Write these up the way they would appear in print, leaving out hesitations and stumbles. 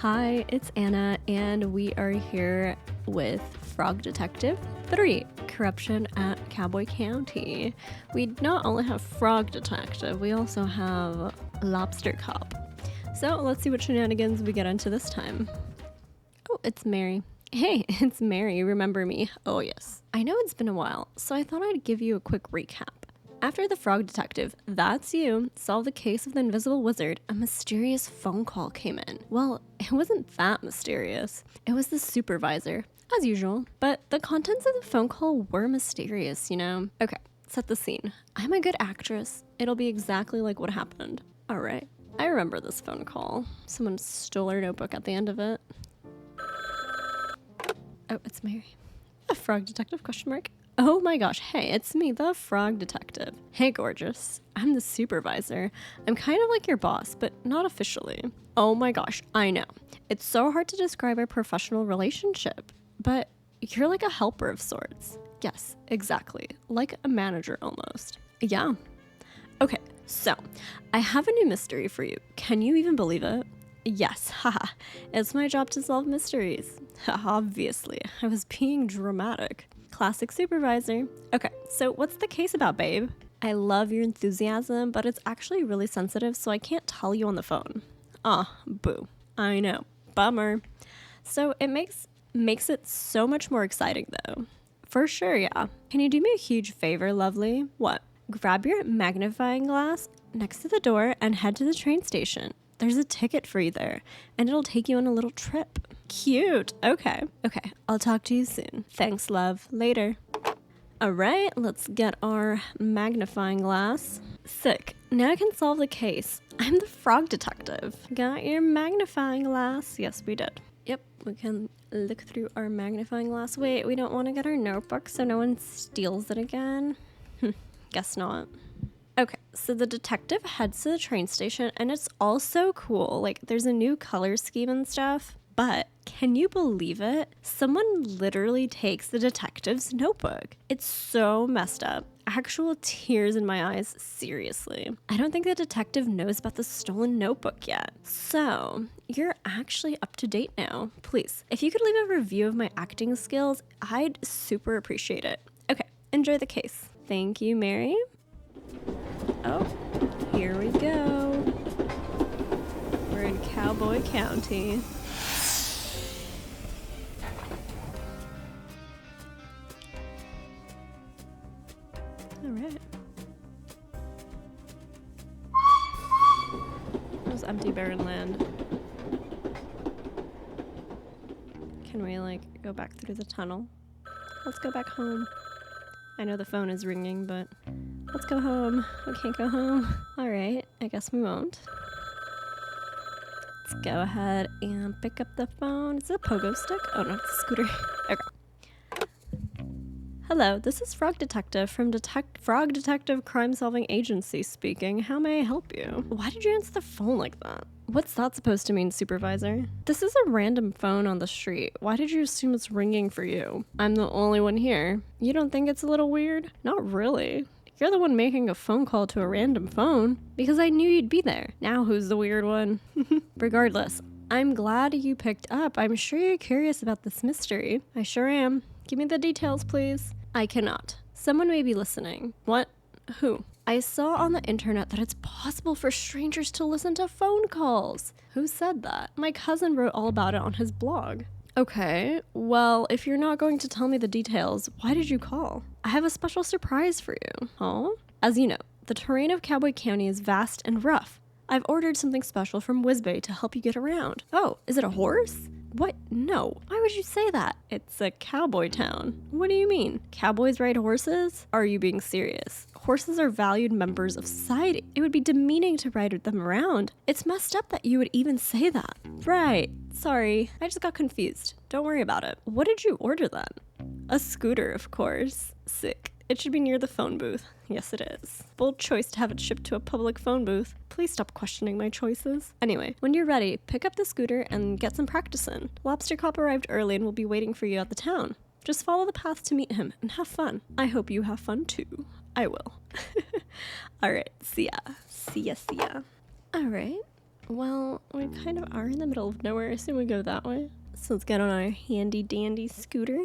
Hi, it's Anna, and we are here with Frog Detective 3, Corruption at Cowboy County. We not only have Frog Detective, we also have Lobster Cop. So let's see what shenanigans we get into this time. Oh, it's Mary. Hey, it's Mary, remember me? Oh yes. I know it's been a while, so I thought I'd give you a quick recap. After the Frog Detective, that's you, solved the case of the invisible wizard, a mysterious phone call came in. Well, it wasn't that mysterious. It was the supervisor, as usual. But the contents of the phone call were mysterious, you know? Okay, set the scene. I'm a good actress. It'll be exactly like what happened. All right, I remember this phone call. Someone stole our notebook at the end of it. Oh, it's Mary. A Frog Detective, question mark? Oh my gosh, hey, it's me, the Frog Detective. Hey, gorgeous. I'm the supervisor. I'm kind of like your boss, but not officially. Oh my gosh, I know. It's so hard to describe our professional relationship, but you're like a helper of sorts. Yes, exactly. Like a manager almost. Yeah. Okay, so I have a new mystery for you. Can you even believe it? Yes, haha. It's my job to solve mysteries. Obviously, I was being dramatic. Classic supervisor. Okay, so what's the case about, babe? I love your enthusiasm, but it's actually really sensitive, so I can't tell you on the phone. Ah, boo. I know. Bummer. So it makes it so much more exciting, though. For sure, yeah. Can you do me a huge favor, lovely? What? Grab your magnifying glass next to the door and head to the train station. There's a ticket for you there, and it'll take you on a little trip. Cute. Okay, I'll talk to you soon. Thanks, love. Later. All right, let's get our magnifying glass. Sick. Now I can solve the case. I'm the Frog Detective. Got your magnifying glass? Yes, we did. Yep, we can look through our magnifying glass. Wait, we don't want to get our notebook so no one steals it again. Guess not. Okay, so the detective heads to the train station, and it's all so cool. Like, there's a new color scheme and stuff. But can you believe it? Someone literally takes the detective's notebook. It's so messed up. Actual tears in my eyes, seriously. I don't think the detective knows about the stolen notebook yet. So, you're actually up to date now. Please, if you could leave a review of my acting skills, I'd super appreciate it. Okay, enjoy the case. Thank you, Mary. Oh, here we go. We're in Cowboy County. All right. It was empty barren land. Can we go back through the tunnel? Let's go back home. I know the phone is ringing, but let's go home. We can't go home. All right, I guess we won't. Let's go ahead and pick up the phone. Is it a pogo stick? Oh no, it's a scooter. Okay. Hello, this is Frog Detective from Frog Detective Crime Solving Agency speaking. How may I help you? Why did you answer the phone like that? What's that supposed to mean, supervisor? This is a random phone on the street. Why did you assume it's ringing for you? I'm the only one here. You don't think it's a little weird? Not really. You're the one making a phone call to a random phone because I knew you'd be there. Now who's the weird one? Regardless, I'm glad you picked up. I'm sure you're curious about this mystery. I sure am. Give me the details, please. I cannot. Someone may be listening. What? Who? I saw on the internet that it's possible for strangers to listen to phone calls. Who said that? My cousin wrote all about it on his blog. Okay, well, if you're not going to tell me the details, why did you call? I have a special surprise for you. Huh? As you know, the terrain of Cowboy County is vast and rough. I've ordered something special from Whizbay to help you get around. Oh, is it a horse? What? No. Why would you say that? It's a cowboy town. What do you mean? Cowboys ride horses? Are you being serious? Horses are valued members of society. It would be demeaning to ride them around. It's messed up that you would even say that. Right. Sorry. I just got confused. Don't worry about it. What did you order then? A scooter, of course. Sick. It should be near the phone booth. Yes, it is. Bold choice to have it shipped to a public phone booth. Please stop questioning my choices. Anyway, when you're ready, pick up the scooter and get some practice in. Lobster Cop arrived early and will be waiting for you at the town. Just follow the path to meet him and have fun. I hope you have fun too. I will. All right, see ya. See ya. All right, Well, we kind of are in the middle of nowhere, so we go that way. So let's get on our handy dandy scooter.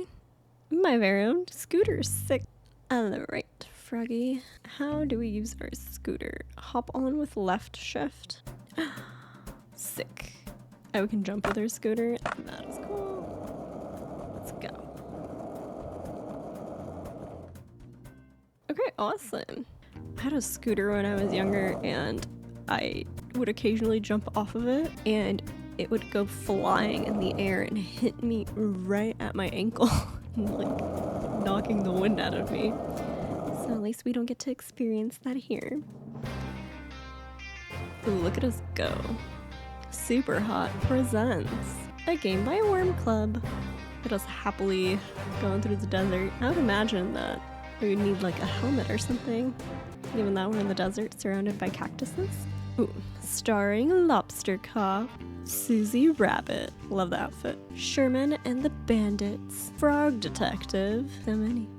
My very own scooter, sick. Alright, Froggy. How do we use our scooter? Hop on with left shift. Sick. Oh, we can jump with our scooter. That is cool. Let's go. Okay, awesome. I had a scooter when I was younger, and I would occasionally jump off of it, and it would go flying in the air and hit me right at my ankle, like knocking the wind out of me. So at least we don't get to experience that here. Ooh, look at us go. Super Hot presents a game by Worm Club. Look at us happily going through the desert. I would imagine that we would need like a helmet or something, given that we're in the desert surrounded by cactuses. Ooh, starring Lobster Cop, Susie Rabbit, love the outfit, Sherman and the Bandits, Frog Detective, so many,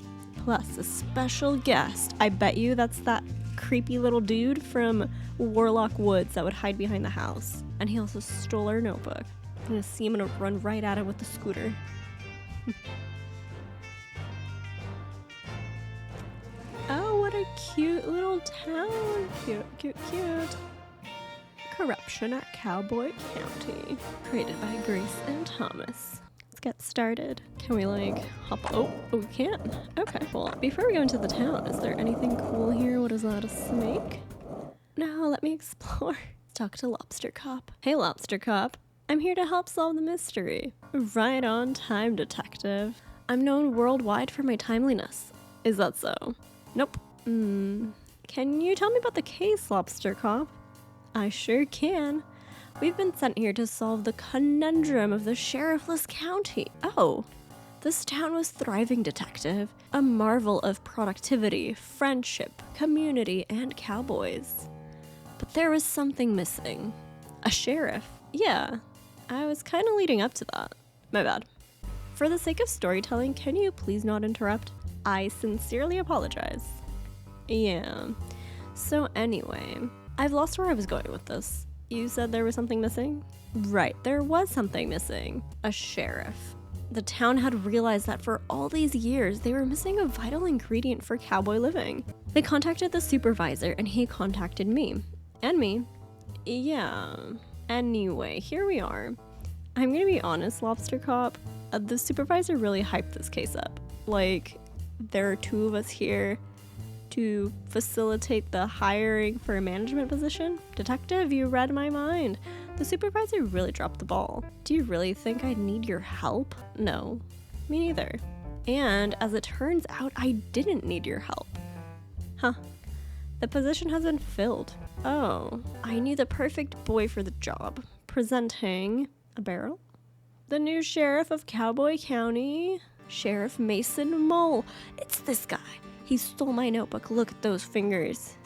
plus a special guest. I bet you that's that creepy little dude from Warlock Woods that would hide behind the house. And he also stole our notebook. I'm gonna see him and run right at him with the scooter. Oh, what a cute little town. Cute, cute, cute. Corruption at Cowboy County. Created by Grace and Thomas. Let's get started. Can we like hop? Oh, we can. Okay, well, before we go into the town, is there anything cool here? What is that, a snake? No, let me explore. Let's talk to Lobster Cop. Hey, Lobster Cop. I'm here to help solve the mystery. Right on time, detective. I'm known worldwide for my timeliness. Is that so? Nope. Can you tell me about the case, Lobster Cop? I sure can. We've been sent here to solve the conundrum of the sheriffless county. Oh, this town was thriving, detective. A marvel of productivity, friendship, community, and cowboys. But there was something missing. A sheriff. Yeah, I was kind of leading up to that. My bad. For the sake of storytelling, can you please not interrupt? I sincerely apologize. Yeah. So anyway, I've lost where I was going with this. You said there was something missing? Right, there was something missing. A sheriff. The town had realized that for all these years, they were missing a vital ingredient for cowboy living. They contacted the supervisor, and he contacted me. And me. Yeah. Anyway, here we are. I'm gonna be honest, Lobster Cop. The supervisor really hyped this case up. Like, there are two of us here to facilitate the hiring for a management position. Detective, you read my mind. The supervisor really dropped the ball. Do you really think I'd need your help? No, me neither. And as it turns out, I didn't need your help. Huh. The position has been filled. Oh, I knew the perfect boy for the job. Presenting a barrel. The new sheriff of Cowboy County, Sheriff Mason Mole. It's this guy. He stole my notebook. Look at those fingers.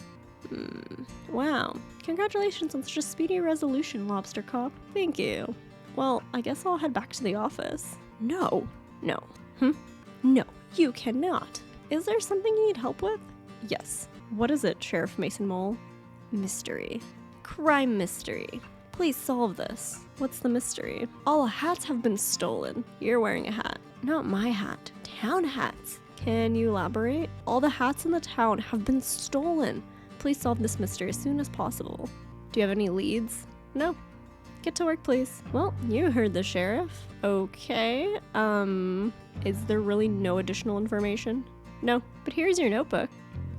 Wow. Congratulations on such a speedy resolution, Lobster Cop. Thank you. Well, I guess I'll head back to the office. No. No. No, you cannot. Is there something you need help with? Yes. What is it, Sheriff Mason Mole? Mystery. Crime mystery. Please solve this. What's the mystery? All hats have been stolen. You're wearing a hat. Not my hat. Town hats. Can you elaborate? All the hats in the town have been stolen. Please solve this mystery as soon as possible. Do you have any leads? No. Get to work, please. Well, you heard the sheriff. Okay, is there really no additional information? No, but here's your notebook.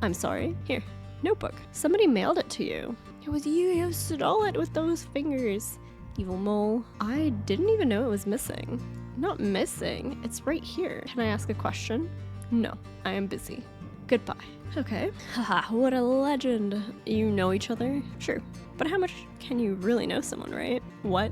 I'm sorry, here, notebook. Somebody mailed it to you. It was you who stole it with those fingers. Evil mole. I didn't even know it was missing. Not missing, it's right here. Can I ask a question? No, I am busy. Goodbye. Okay. Haha, what a legend. You know each other? Sure. But how much can you really know someone, right? What?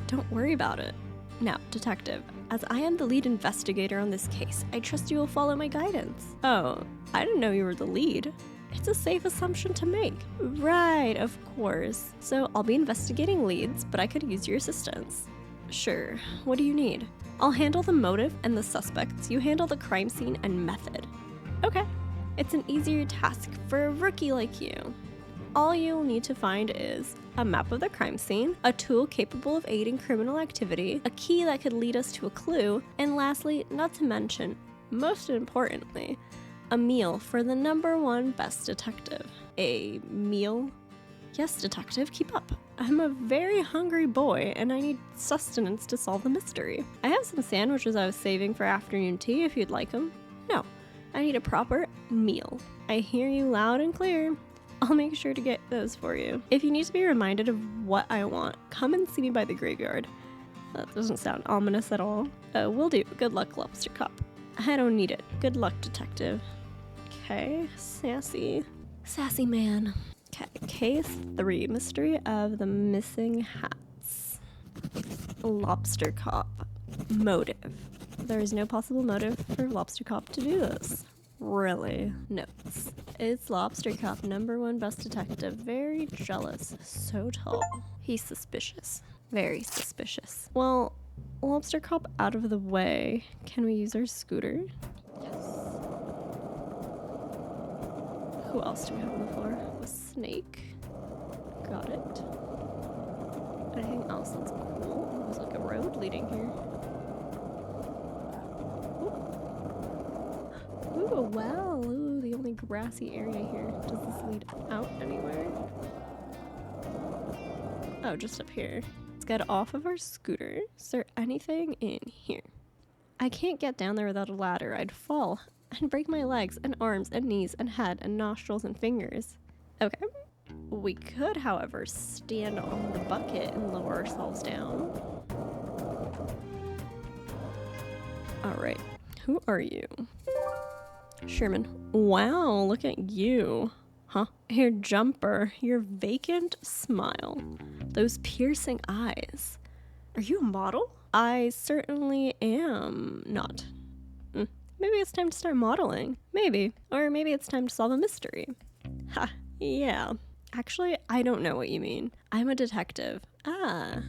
Don't worry about it. Now, detective, as I am the lead investigator on this case, I trust you will follow my guidance. Oh, I didn't know you were the lead. It's a safe assumption to make. Right, of course. So I'll be investigating leads, but I could use your assistance. Sure. What do you need? I'll handle the motive and the suspects. You handle the crime scene and method. Okay. It's an easier task for a rookie like you. All you'll need to find is a map of the crime scene, a tool capable of aiding criminal activity, a key that could lead us to a clue, and lastly, not to mention, most importantly, a meal for the #1 best detective. A meal? Yes, detective, keep up. I'm a very hungry boy and I need sustenance to solve the mystery. I have some sandwiches I was saving for afternoon tea if you'd like them. No, I need a proper meal. I hear you loud and clear. I'll make sure to get those for you. If you need to be reminded of what I want, come and see me by the graveyard. That doesn't sound ominous at all. Will do. Good luck, Lobster Cop. I don't need it. Good luck, detective. Okay, sassy. Sassy man. Okay, case 3, mystery of the missing hats. Lobster Cop. Motive. There is no possible motive for Lobster Cop to do this. Really? Notes. It's Lobster Cop, #1 best detective. Very jealous. So tall. He's suspicious. Very suspicious. Well, Lobster Cop out of the way. Can we use our scooter? Yes. Who else do we have on the floor? A snake. Got it. Anything else that's cool? There's like a road leading here. Ooh, well, ooh, the only grassy area here. Does this lead out anywhere? Oh, just up here. Let's get off of our scooter. Is there anything in here? I can't get down there without a ladder. I'd fall and break my legs and arms and knees and head and nostrils and fingers. Okay. We could, however, stand on the bucket and lower ourselves down. Alright. Who are you? Sherman. Wow, look at you. Huh? Your jumper, your vacant smile, those piercing eyes. Are you a model? I certainly am not. Maybe it's time to start modeling. Maybe. Or maybe it's time to solve a mystery. Ha, yeah. Actually, I don't know what you mean. I'm a detective. Ah.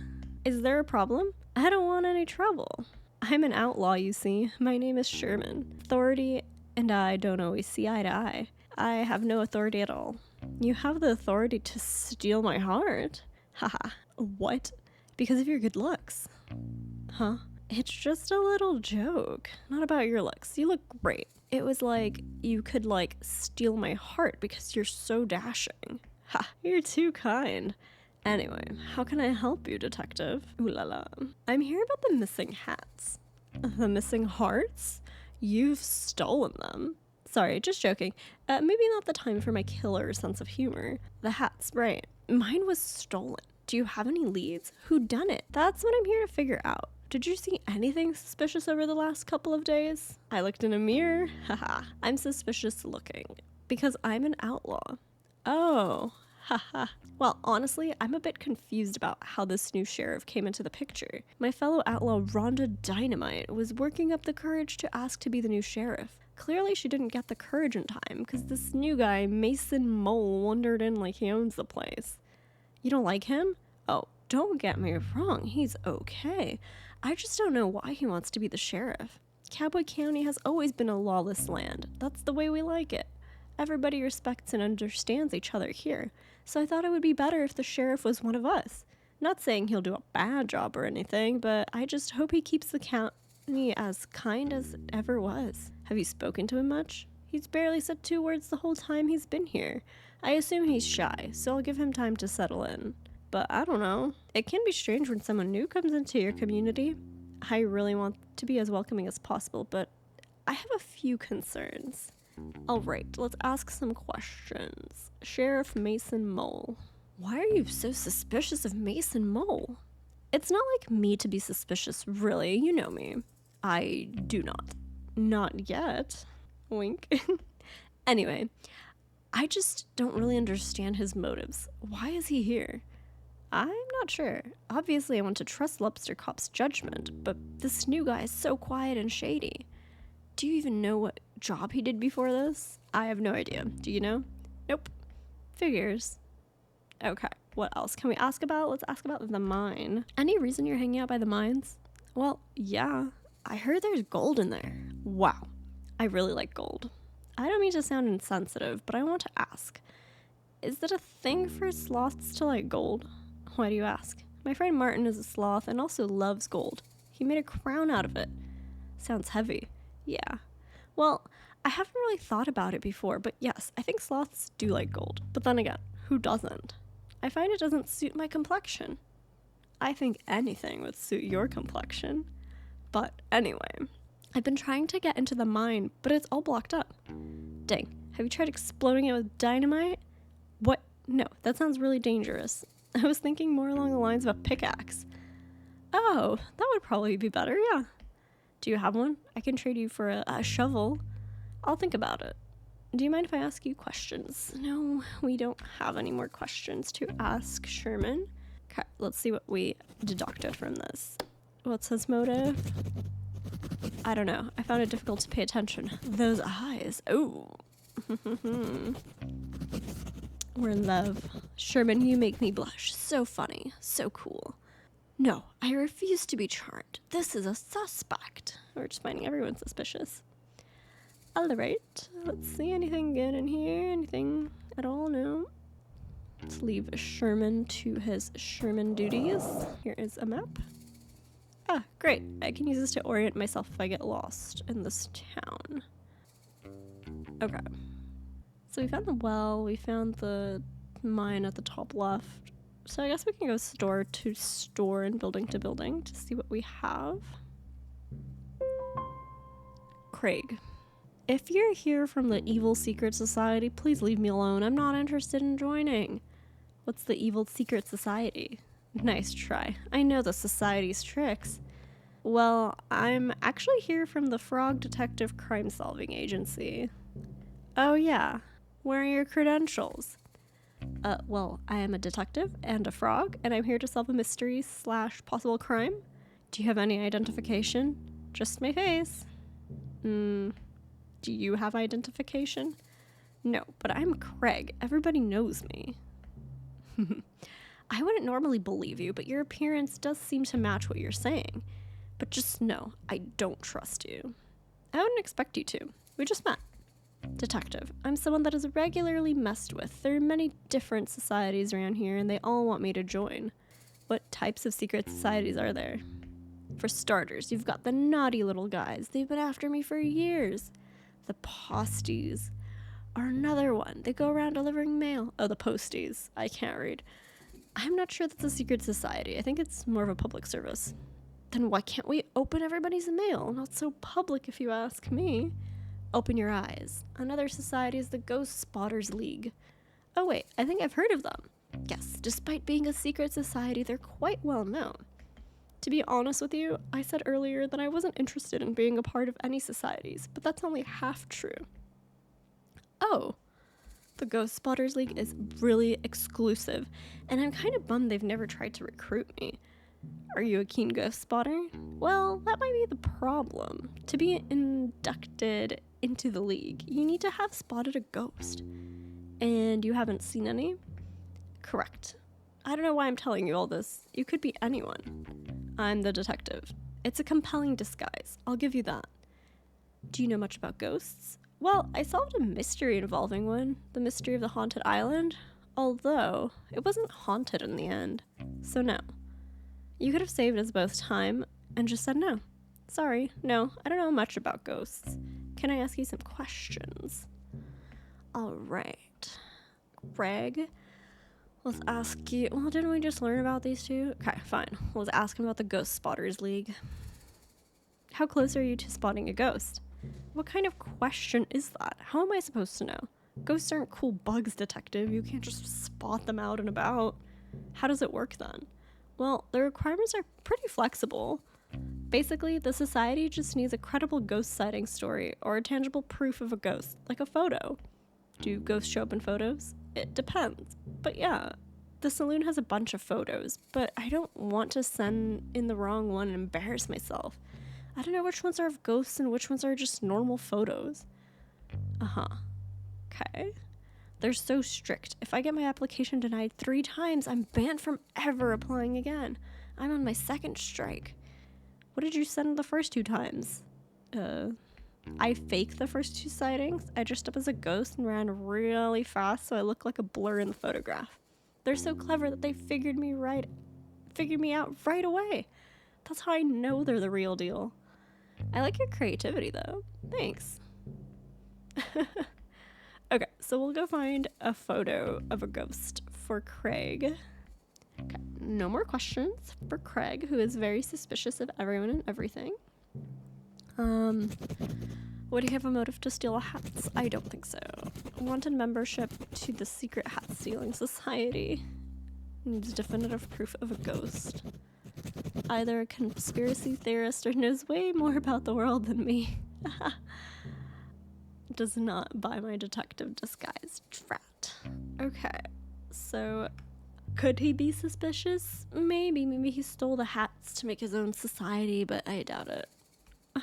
Is there a problem? I don't want any trouble. I'm an outlaw, you see. My name is Sherman. Authority and I don't always see eye to eye. I have no authority at all. You have the authority to steal my heart? Haha. What? Because of your good looks. Huh? It's just a little joke. Not about your looks. You look great. It was like you could steal my heart because you're so dashing. Ha, you're too kind. Anyway, how can I help you, detective? Ooh la la. I'm here about the missing hats. The missing hearts? You've stolen them. Sorry, just joking. Maybe not the time for my killer sense of humor. The hats, right. Mine was stolen. Do you have any leads? Who done it? That's what I'm here to figure out. Did you see anything suspicious over the last couple of days? I looked in a mirror. Haha. I'm suspicious looking. Because I'm an outlaw. Oh. Haha. Well, honestly, I'm a bit confused about how this new sheriff came into the picture. My fellow outlaw Rhonda Dynamite was working up the courage to ask to be the new sheriff. Clearly she didn't get the courage in time, because this new guy, Mason Mole, wandered in like he owns the place. You don't like him? Oh, don't get me wrong, he's okay. I just don't know why he wants to be the sheriff. Cowboy County has always been a lawless land. That's the way we like it. Everybody respects and understands each other here, so I thought it would be better if the sheriff was one of us. Not saying he'll do a bad job or anything, but I just hope he keeps the county as kind as it ever was. Have you spoken to him much? He's barely said 2 words the whole time he's been here. I assume he's shy, so I'll give him time to settle in. But I don't know. It can be strange when someone new comes into your community. I really want to be as welcoming as possible, but I have a few concerns. Alright, let's ask some questions. Sheriff Mason Mole. Why are you so suspicious of Mason Mole? It's not like me to be suspicious, really. You know me. I do not. Not yet. Wink. Anyway, I just don't really understand his motives. Why is he here? I'm not sure. Obviously, I want to trust Lobster Cop's judgment, but this new guy is so quiet and shady. Do you even know what job he did before this? I have no idea. Do you know? Nope. Figures. Okay. What else can we ask about? Let's ask about the mine. Any reason you're hanging out by the mines? Well, yeah. I heard there's gold in there. Wow. I really like gold. I don't mean to sound insensitive, but I want to ask. Is it a thing for sloths to like gold? Why do you ask? My friend Martin is a sloth and also loves gold. He made a crown out of it. Sounds heavy. Yeah. Well, I haven't really thought about it before, but yes, I think sloths do like gold. But then again, who doesn't? I find it doesn't suit my complexion. I think anything would suit your complexion. But anyway, I've been trying to get into the mine, but it's all blocked up. Dang, have you tried exploding it with dynamite? What? No, that sounds really dangerous. I was thinking more along the lines of a pickaxe. Oh, that would probably be better, yeah. Do you have one? I can trade you for a shovel. I'll think about it. Do you mind if I ask you questions? No, we don't have any more questions to ask, Sherman. Okay, let's see what we deducted from this. What's his motive? I don't know. I found it difficult to pay attention. Those eyes. Oh. We're in love. Sherman, you make me blush. So funny. So cool. No, I refuse to be charmed. This is a suspect. We're just finding everyone suspicious. Alright. Let's see. Anything good in here? Anything at all? No. Let's leave Sherman to his Sherman duties. Here is a map. Ah, great. I can use this to orient myself if I get lost in this town. Okay. So we found the well, we found the mine at the top left. So I guess we can go store to store and building to building to see what we have. Craig. If you're here from the Evil Secret Society, please leave me alone. I'm not interested in joining. What's the Evil Secret Society? Nice try. I know the society's tricks. Well, I'm actually here from the Frog Detective Crime Solving Agency. Oh yeah. Where are your credentials? Well, I am a detective and a frog, and I'm here to solve a mystery / possible crime. Do you have any identification? Just my face. Do you have identification? No, but I'm Craig. Everybody knows me. I wouldn't normally believe you, but your appearance does seem to match what you're saying. But just know, I don't trust you. I wouldn't expect you to. We just met. Detective, I'm someone that is regularly messed with. There are many different societies around here, and they all want me to join. What types of secret societies are there? For starters, you've got the naughty little guys. They've been after me for years. The posties are another one. They go around delivering mail. Oh, the posties. I can't read. I'm not sure that's a secret society. I think it's more of a public service. Then why can't we open everybody's mail? Not so public if you ask me. Open your eyes. Another society is the Ghost Spotters League. Oh wait, I think I've heard of them. Yes, despite being a secret society, they're quite well known. To be honest with you, I said earlier that I wasn't interested in being a part of any societies, but that's only half true. Oh, the Ghost Spotters League is really exclusive, and I'm kind of bummed they've never tried to recruit me. Are you a keen ghost spotter? Well, that might be the problem. To be inducted into the league, you need to have spotted a ghost. And you haven't seen any? Correct. I don't know why I'm telling you all this. You could be anyone. I'm the detective. It's a compelling disguise. I'll give you that. Do you know much about ghosts? Well, I solved a mystery involving one. The mystery of the haunted island. Although, it wasn't haunted in the end. So no. You could have saved us both time and just said no. Sorry, no, I don't know much about ghosts. Can I ask you some questions? All right. Greg, let's ask you... Well, didn't we just learn about these two? Okay, fine. Let's ask him about the Ghost Spotters League. How close are you to spotting a ghost? What kind of question is that? How am I supposed to know? Ghosts aren't cool bugs, detective. You can't just spot them out and about. How does it work then? Well, the requirements are pretty flexible. Basically, the society just needs a credible ghost sighting story or a tangible proof of a ghost, like a photo. Do ghosts show up in photos? It depends. But yeah, the saloon has a bunch of photos, but I don't want to send in the wrong one and embarrass myself. I don't know which ones are of ghosts and which ones are just normal photos. Uh-huh. Okay. They're so strict. If I get my application denied 3 times, I'm banned from ever applying again. I'm on my 2nd strike. What did you send the first 2 times? I faked the first 2 sightings. I dressed up as a ghost and ran really fast so I look like a blur in the photograph. They're so clever that they figured me out right away. That's how I know they're the real deal. I like your creativity though. Thanks. Okay, so we'll go find a photo of a ghost for Craig. Okay, no more questions for Craig, who is very suspicious of everyone and everything. Would he have a motive to steal hats? I don't think so. Wanted membership to the secret hat stealing society. Needs definitive proof of a ghost. Either a conspiracy theorist or knows way more about the world than me. Does not buy my detective disguise. Drat. Okay, so could he be suspicious? Maybe he stole the hats to make his own society, but I doubt it.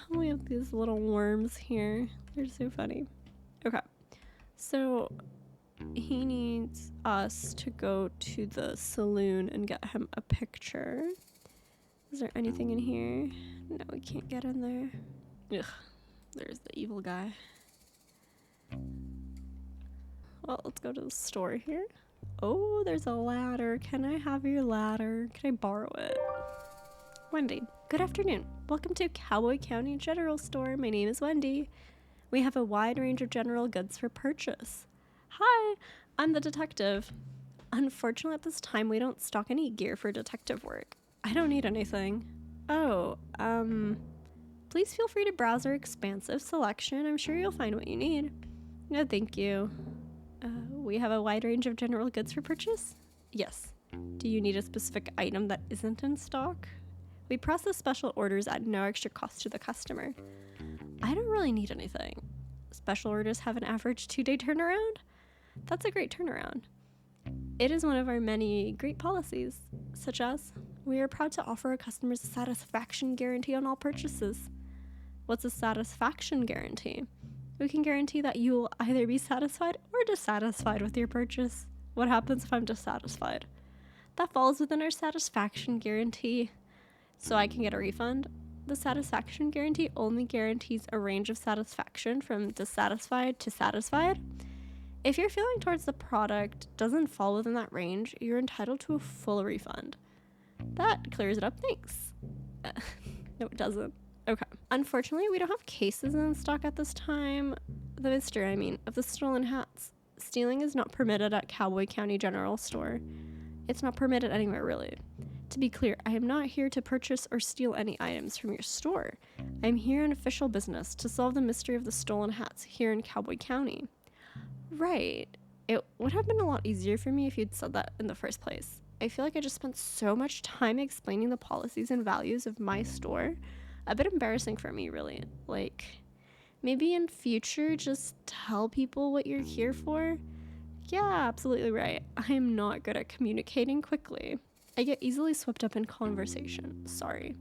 We have these little worms here. They're so funny. Okay, so he needs us to go to the saloon and get him a picture. Is there anything in here? No, we can't get in there. Ugh, there's the evil guy. Well, let's go to the store here. Oh, there's a ladder. Can I have your ladder? Can I borrow it? Wendy, good afternoon. Welcome to Cowboy County General Store. My name is Wendy. We have a wide range of general goods for purchase. Hi, I'm the detective. Unfortunately, at this time, we don't stock any gear for detective work. I don't need anything. Oh, please feel free to browse our expansive selection. I'm sure you'll find what you need. No, thank you. We have a wide range of general goods for purchase? Yes. Do you need a specific item that isn't in stock? We process special orders at no extra cost to the customer. I don't really need anything. Special orders have an average 2-day turnaround? That's a great turnaround. It is one of our many great policies, such as we are proud to offer our customers a satisfaction guarantee on all purchases. What's a satisfaction guarantee? We can guarantee that you will either be satisfied or dissatisfied with your purchase. What happens if I'm dissatisfied? That falls within our satisfaction guarantee. So I can get a refund. The satisfaction guarantee only guarantees a range of satisfaction from dissatisfied to satisfied. If your feeling towards the product doesn't fall within that range, you're entitled to a full refund. That clears it up, thanks. No, it doesn't. Okay. Unfortunately, we don't have cases in stock at this time. The mystery, of the stolen hats. Stealing is not permitted at Cowboy County General Store. It's not permitted anywhere, really. To be clear, I am not here to purchase or steal any items from your store. I'm here on official business to solve the mystery of the stolen hats here in Cowboy County. Right. It would have been a lot easier for me if you'd said that in the first place. I feel like I just spent so much time explaining the policies and values of my store. A bit embarrassing for me, really. Like, maybe in future, just tell people what you're here for? Yeah, absolutely right. I'm not good at communicating quickly. I get easily swept up in conversation. Sorry.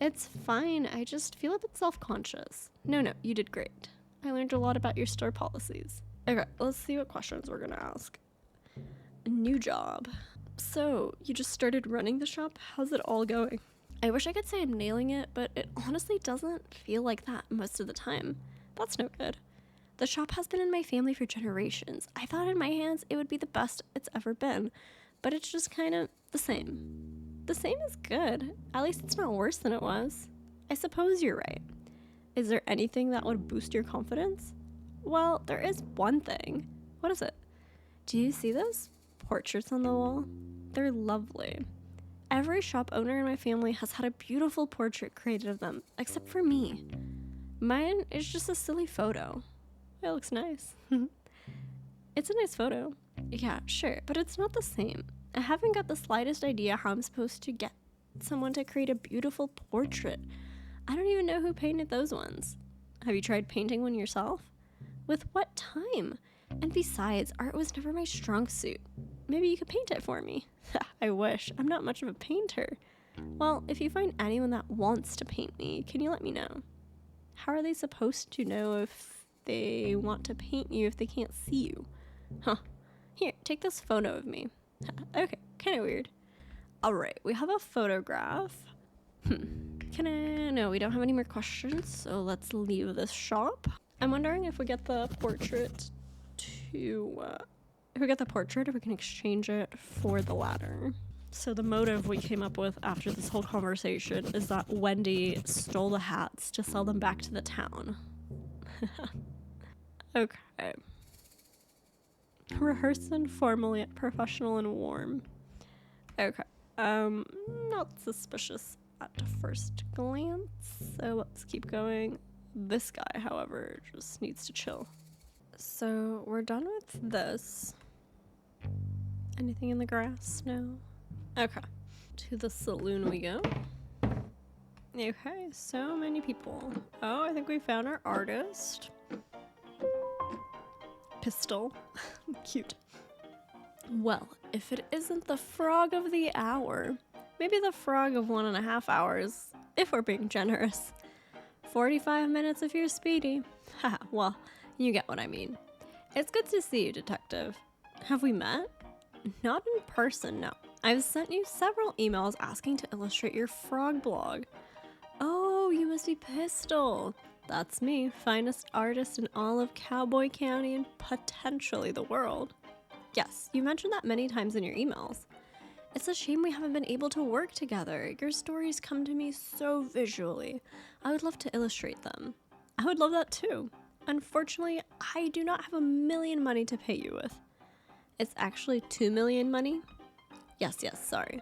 It's fine. I just feel a bit self-conscious. No, you did great. I learned a lot about your store policies. Okay, let's see what questions we're gonna ask. New job. So, you just started running the shop? How's it all going? I wish I could say I'm nailing it, but it honestly doesn't feel like that most of the time. That's no good. The shop has been in my family for generations. I thought in my hands it would be the best it's ever been, but it's just kind of the same. The same is good. At least it's not worse than it was. I suppose you're right. Is there anything that would boost your confidence? Well, there is one thing. What is it? Do you see those portraits on the wall? They're lovely. Every shop owner in my family has had a beautiful portrait created of them, except for me. Mine is just a silly photo. It looks nice. It's a nice photo. Yeah, sure, but it's not the same. I haven't got the slightest idea how I'm supposed to get someone to create a beautiful portrait. I don't even know who painted those ones. Have you tried painting one yourself? With what time? And besides, art was never my strong suit. Maybe you could paint it for me. I wish. I'm not much of a painter. Well, if you find anyone that wants to paint me, can you let me know? How are they supposed to know if they want to paint you if they can't see you? Huh. Here, take this photo of me. Okay, kind of weird. Alright, we have a photograph. No, we don't have any more questions, so let's leave this shop. I'm wondering if we get the portrait if we can exchange it for the ladder. So the motive we came up with after this whole conversation is that Wendy stole the hats to sell them back to the town. Okay. Rehearsed informally, professional and warm. Okay. Not suspicious at first glance, so let's keep going. This guy, however, just needs to chill. So we're done with this. Anything in the grass? No. Okay. To the saloon we go. Okay, so many people. Oh, I think we found our artist. Pistol. Cute. Well, if it isn't the frog of the hour, maybe the frog of 1.5 hours, if we're being generous. 45 minutes if you're speedy. Haha, well, you get what I mean. It's good to see you, detective. Have we met? Not in person, no. I've sent you several emails asking to illustrate your frog blog. Oh, you must be Pistol. That's me, finest artist in all of Cowboy County and potentially the world. Yes, you mentioned that many times in your emails. It's a shame we haven't been able to work together. Your stories come to me so visually. I would love to illustrate them. I would love that too. Unfortunately, I do not have $1 million money to pay you with. It's actually $2 million money? Yes, sorry.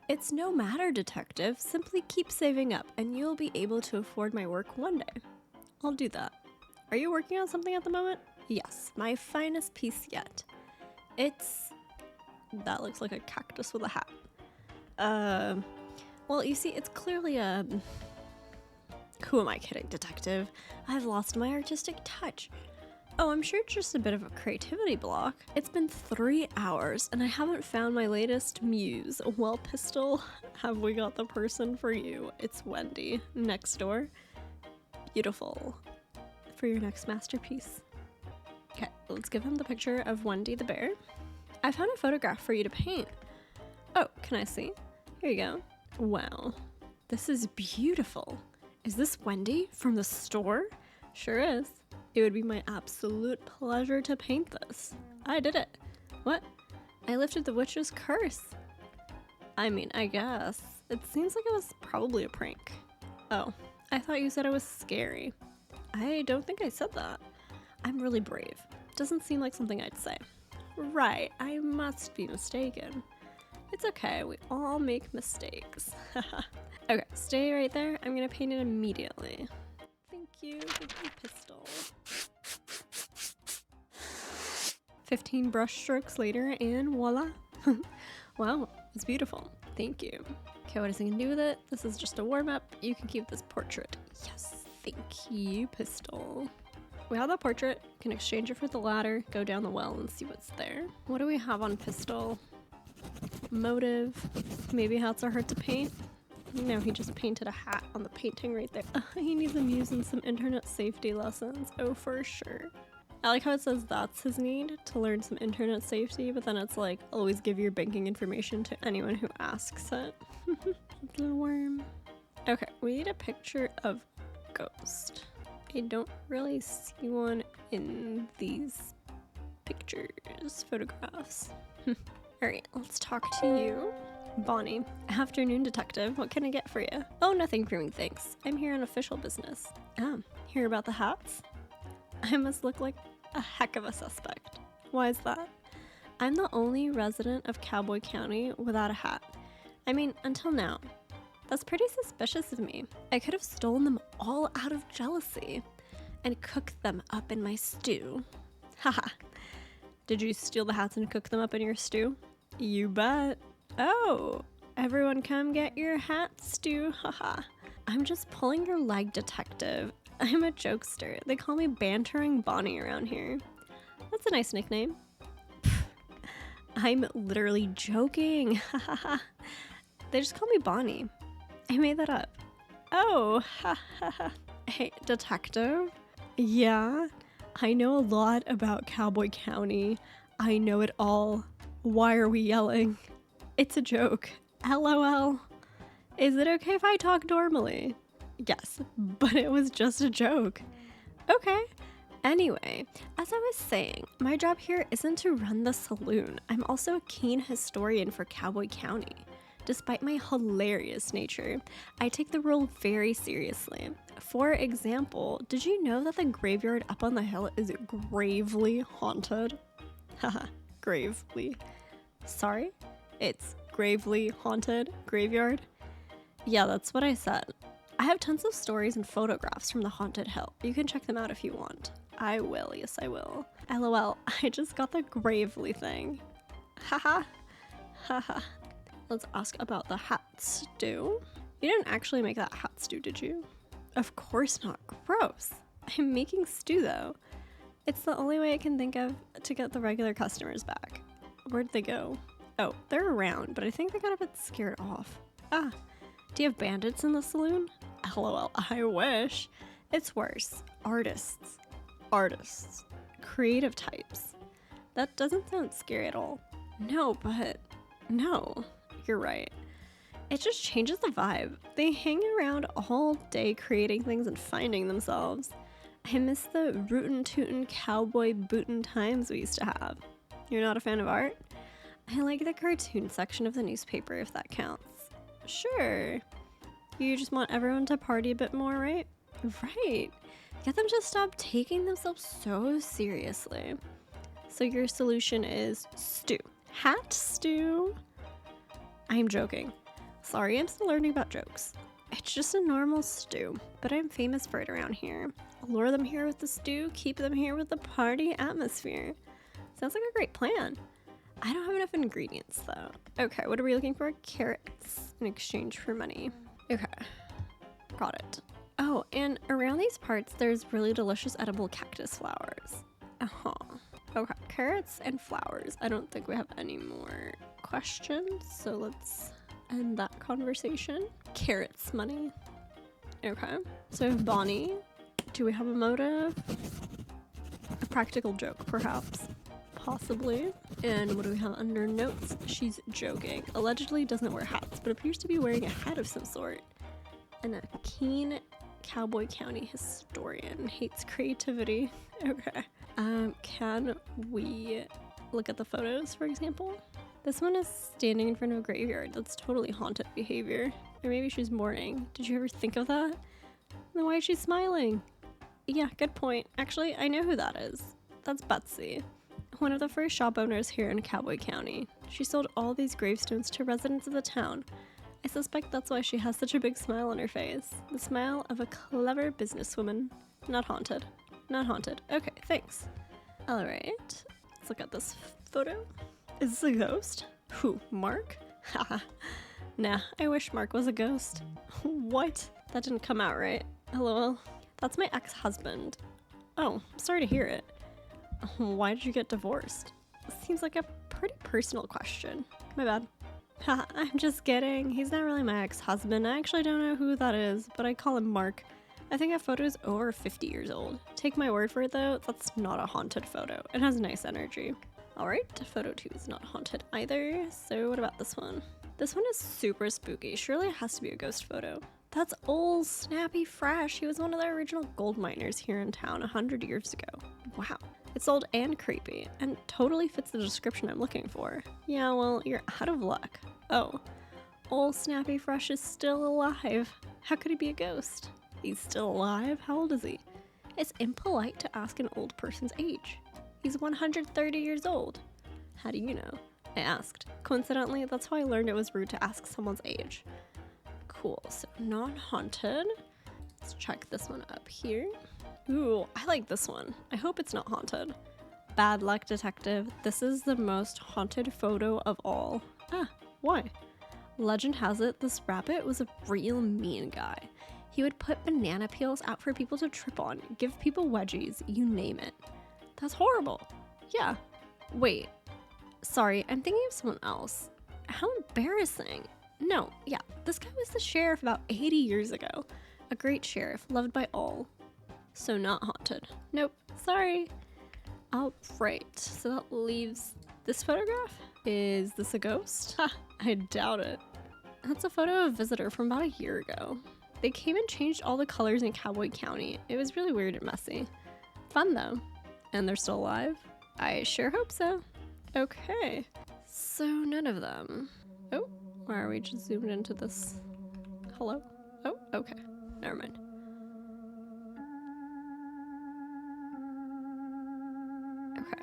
It's no matter, detective. Simply keep saving up and you'll be able to afford my work one day. I'll do that. Are you working on something at the moment? Yes, my finest piece yet. That looks like a cactus with a hat. Well, you see, it's clearly a... Who am I kidding, detective? I've lost my artistic touch. Oh, I'm sure it's just a bit of a creativity block. It's been 3 hours and I haven't found my latest muse. Well, Pistol, have we got the person for you? It's Wendy, next door. Beautiful. For your next masterpiece. Okay, let's give him the picture of Wendy the bear. I found a photograph for you to paint. Oh, can I see? Here you go. Wow, this is beautiful. Is this Wendy from the store? Sure is. It would be my absolute pleasure to paint this. I did it. What? I lifted the witch's curse. I mean, I guess. It seems like it was probably a prank. Oh, I thought you said it was scary. I don't think I said that. I'm really brave. Doesn't seem like something I'd say. Right, I must be mistaken. It's okay, we all make mistakes. Okay, stay right there. I'm gonna paint it immediately. Thank you, Pistol. 15 brush strokes later and voila. Wow, it's beautiful. Thank you. Okay, what is he gonna do with it? This is just a warm-up. You can keep this portrait. Yes, thank you, Pistol. We have the portrait, can exchange it for the ladder, go down the well and see what's there. What do we have on Pistol? Motive. Maybe hats are hard to paint. No, he just painted a hat on the painting right there. He needs a muse and some internet safety lessons. Oh, for sure. I like how it says that's his need, to learn some internet safety, but then it's like, always give your banking information to anyone who asks it. Little worm. Okay, we need a picture of Ghost. I don't really see one in these photographs. Alright, let's talk to you. Bonnie. Afternoon, detective. What can I get for you? Oh, nothing for me, thanks. I'm here on official business. Hear about the hats? I must look like a heck of a suspect. Why is that? I'm the only resident of Cowboy County without a hat. I mean, until now. That's pretty suspicious of me. I could have stolen them all out of jealousy and cooked them up in my stew. Haha. Did you steal the hats and cook them up in your stew? You bet. Oh, everyone come get your hat stew. Haha. I'm just pulling your leg, detective. I'm a jokester. They call me Bantering Bonnie around here. That's a nice nickname. I'm literally joking. They just call me Bonnie. I made that up. Oh, hey, detective? Yeah, I know a lot about Cowboy County. I know it all. Why are we yelling? It's a joke. LOL. Is it okay if I talk normally? Yes, but it was just a joke. Okay. Anyway, as I was saying, my job here isn't to run the saloon. I'm also a keen historian for Cowboy County. Despite my hilarious nature, I take the role very seriously. For example, did you know that the graveyard up on the hill is gravely haunted? Haha, gravely. Sorry? It's gravely haunted graveyard? Yeah, that's what I said. I have tons of stories and photographs from the haunted hill. You can check them out if you want. I will, yes I will. LOL, I just got the gravely thing. Haha. Haha. Let's ask about the hat stew. You didn't actually make that hat stew, did you? Of course not. Gross. I'm making stew though. It's the only way I can think of to get the regular customers back. Where'd they go? Oh, they're around, but I think they got a bit scared off. Ah, do you have bandits in the saloon? LOL, I wish. It's worse. Artists. Artists. Creative types. That doesn't sound scary at all. No, but no, you're right. It just changes the vibe. They hang around all day creating things and finding themselves. I miss the rootin' tootin' cowboy bootin' times we used to have. You're not a fan of art? I like the cartoon section of the newspaper if that counts. Sure. You just want everyone to party a bit more, right? Right. Get them to stop taking themselves so seriously. So your solution is stew. Hat stew? I'm joking. Sorry, I'm still learning about jokes. It's just a normal stew, but I'm famous for it around here. Lure them here with the stew, keep them here with the party atmosphere. Sounds like a great plan. I don't have enough ingredients though. Okay, what are we looking for? Carrots in exchange for money. Okay, got it. Oh, and around these parts, there's really delicious edible cactus flowers. Okay, carrots and flowers. I don't think we have any more questions, so let's end that conversation. Carrots, money. Okay, so Bonnie, do we have a motive? A practical joke, perhaps. Possibly. And what do we have under notes? She's joking. Allegedly doesn't wear hats, but appears to be wearing a hat of some sort. And a keen Cowboy County historian. Hates creativity. Okay. Can we look at the photos, for example? This one is standing in front of a graveyard. That's totally haunted behavior. Or maybe she's mourning. Did you ever think of that? Then why is she smiling? Yeah, good point. Actually, I know who that is. That's Betsy, one of the first shop owners here in Cowboy County. She sold all these gravestones to residents of the town. I suspect that's why she has such a big smile on her face. The smile of a clever businesswoman. Not haunted. Not haunted. Okay, thanks. Alright, let's look at this photo. Is this a ghost? Who, Mark? Haha. Nah, I wish Mark was a ghost. What? That didn't come out right. LOL. That's my ex-husband. Oh, sorry to hear it. Why did you get divorced? Seems like a pretty personal question. My bad. Haha, I'm just kidding. He's not really my ex-husband. I actually don't know who that is, but I call him Mark. I think that photo is over 50 years old. Take my word for it though, that's not a haunted photo. It has nice energy. Alright, photo 2 is not haunted either. So what about this one? This one is super spooky. Surely it has to be a ghost photo. That's old Snappy Fresh. He was one of the original gold miners here in town 100 years ago. Wow. It's old and creepy, and totally fits the description I'm looking for. Yeah, well, you're out of luck. Oh, old Snappy Fresh is still alive. How could he be a ghost? He's still alive? How old is he? It's impolite to ask an old person's age. He's 130 years old. How do you know? I asked. Coincidentally, that's how I learned it was rude to ask someone's age. Cool, so not haunted. Let's check this one up here. Ooh, I like this one. I hope it's not haunted. Bad luck, detective. This is the most haunted photo of all. Ah, why? Legend has it this rabbit was a real mean guy. He would put banana peels out for people to trip on, give people wedgies, you name it. That's horrible. Yeah. Wait. Sorry, I'm thinking of someone else. How embarrassing. No, yeah, this guy was the sheriff about 80 years ago. A great sheriff, loved by all. So not haunted. Nope, sorry. Alright, so that leaves this photograph. Is this a ghost? Ha, I doubt it. That's a photo of a visitor from about a year ago. They came and changed all the colors in Cowboy County. It was really weird and messy. Fun though. And they're still alive? I sure hope so. Okay. So none of them. Oh, why are we just zoomed into this? Hello? Oh, okay. Never mind. Okay.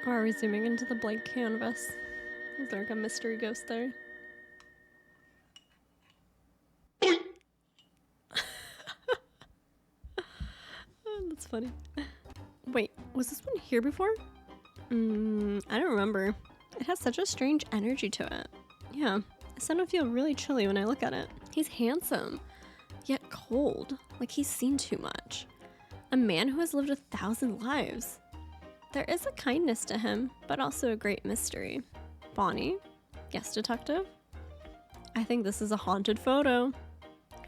Or are we zooming into the blank canvas? Is there like a mystery ghost there? That's funny. Wait, was this one here before? I don't remember. It has such a strange energy to it. Yeah, I suddenly feel really chilly when I look at it. He's handsome, yet cold, like he's seen too much. A man who has lived 1,000 lives. There is a kindness to him, but also a great mystery. Bonnie? Yes, detective? I think this is a haunted photo.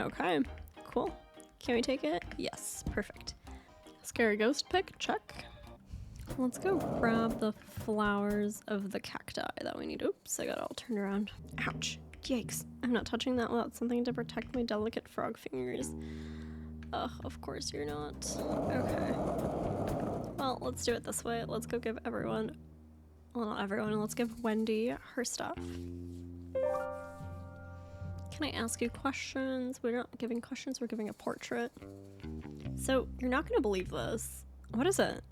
Okay, cool. Can we take it? Yes, perfect. Scary ghost pic, check. Let's go grab the flowers of the cacti that we need. Oops, I got it all turned around. Ouch. Yikes. I'm not touching that without something to protect my delicate frog fingers. Ugh, of course you're not. Okay. Well, let's do it this way. Let's go give everyone, well, not everyone, let's give Wendy her stuff. Can I ask you questions? We're not giving questions, we're giving a portrait. So, you're not gonna believe this. What is it?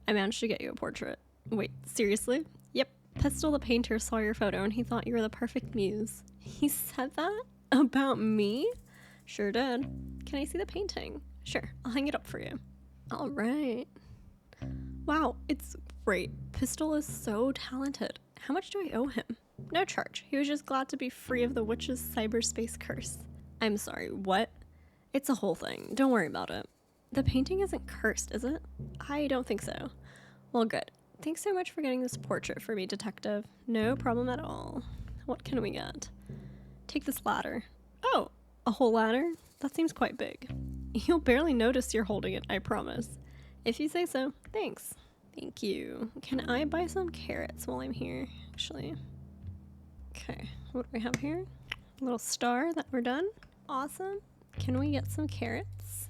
I managed to get you a portrait. Wait, seriously? Yep, Pistol the painter saw your photo and he thought you were the perfect muse. He said that? About me? Sure did. Can I see the painting? Sure, I'll hang it up for you. All right. Wow, it's great. Pistol is so talented. How much do I owe him? No charge. He was just glad to be free of the witch's cyberspace curse. I'm sorry, what? It's a whole thing. Don't worry about it. The painting isn't cursed, is it? I don't think so. Well, good. Thanks so much for getting this portrait for me, detective. No problem at all. What can we get? Take this ladder. Oh, a whole ladder? That seems quite big. You'll barely notice you're holding it, I promise. If you say so, thanks. Thank you. Can I buy some carrots while I'm here, actually? Okay, what do we have here? A little star that we're done. Awesome. Can we get some carrots?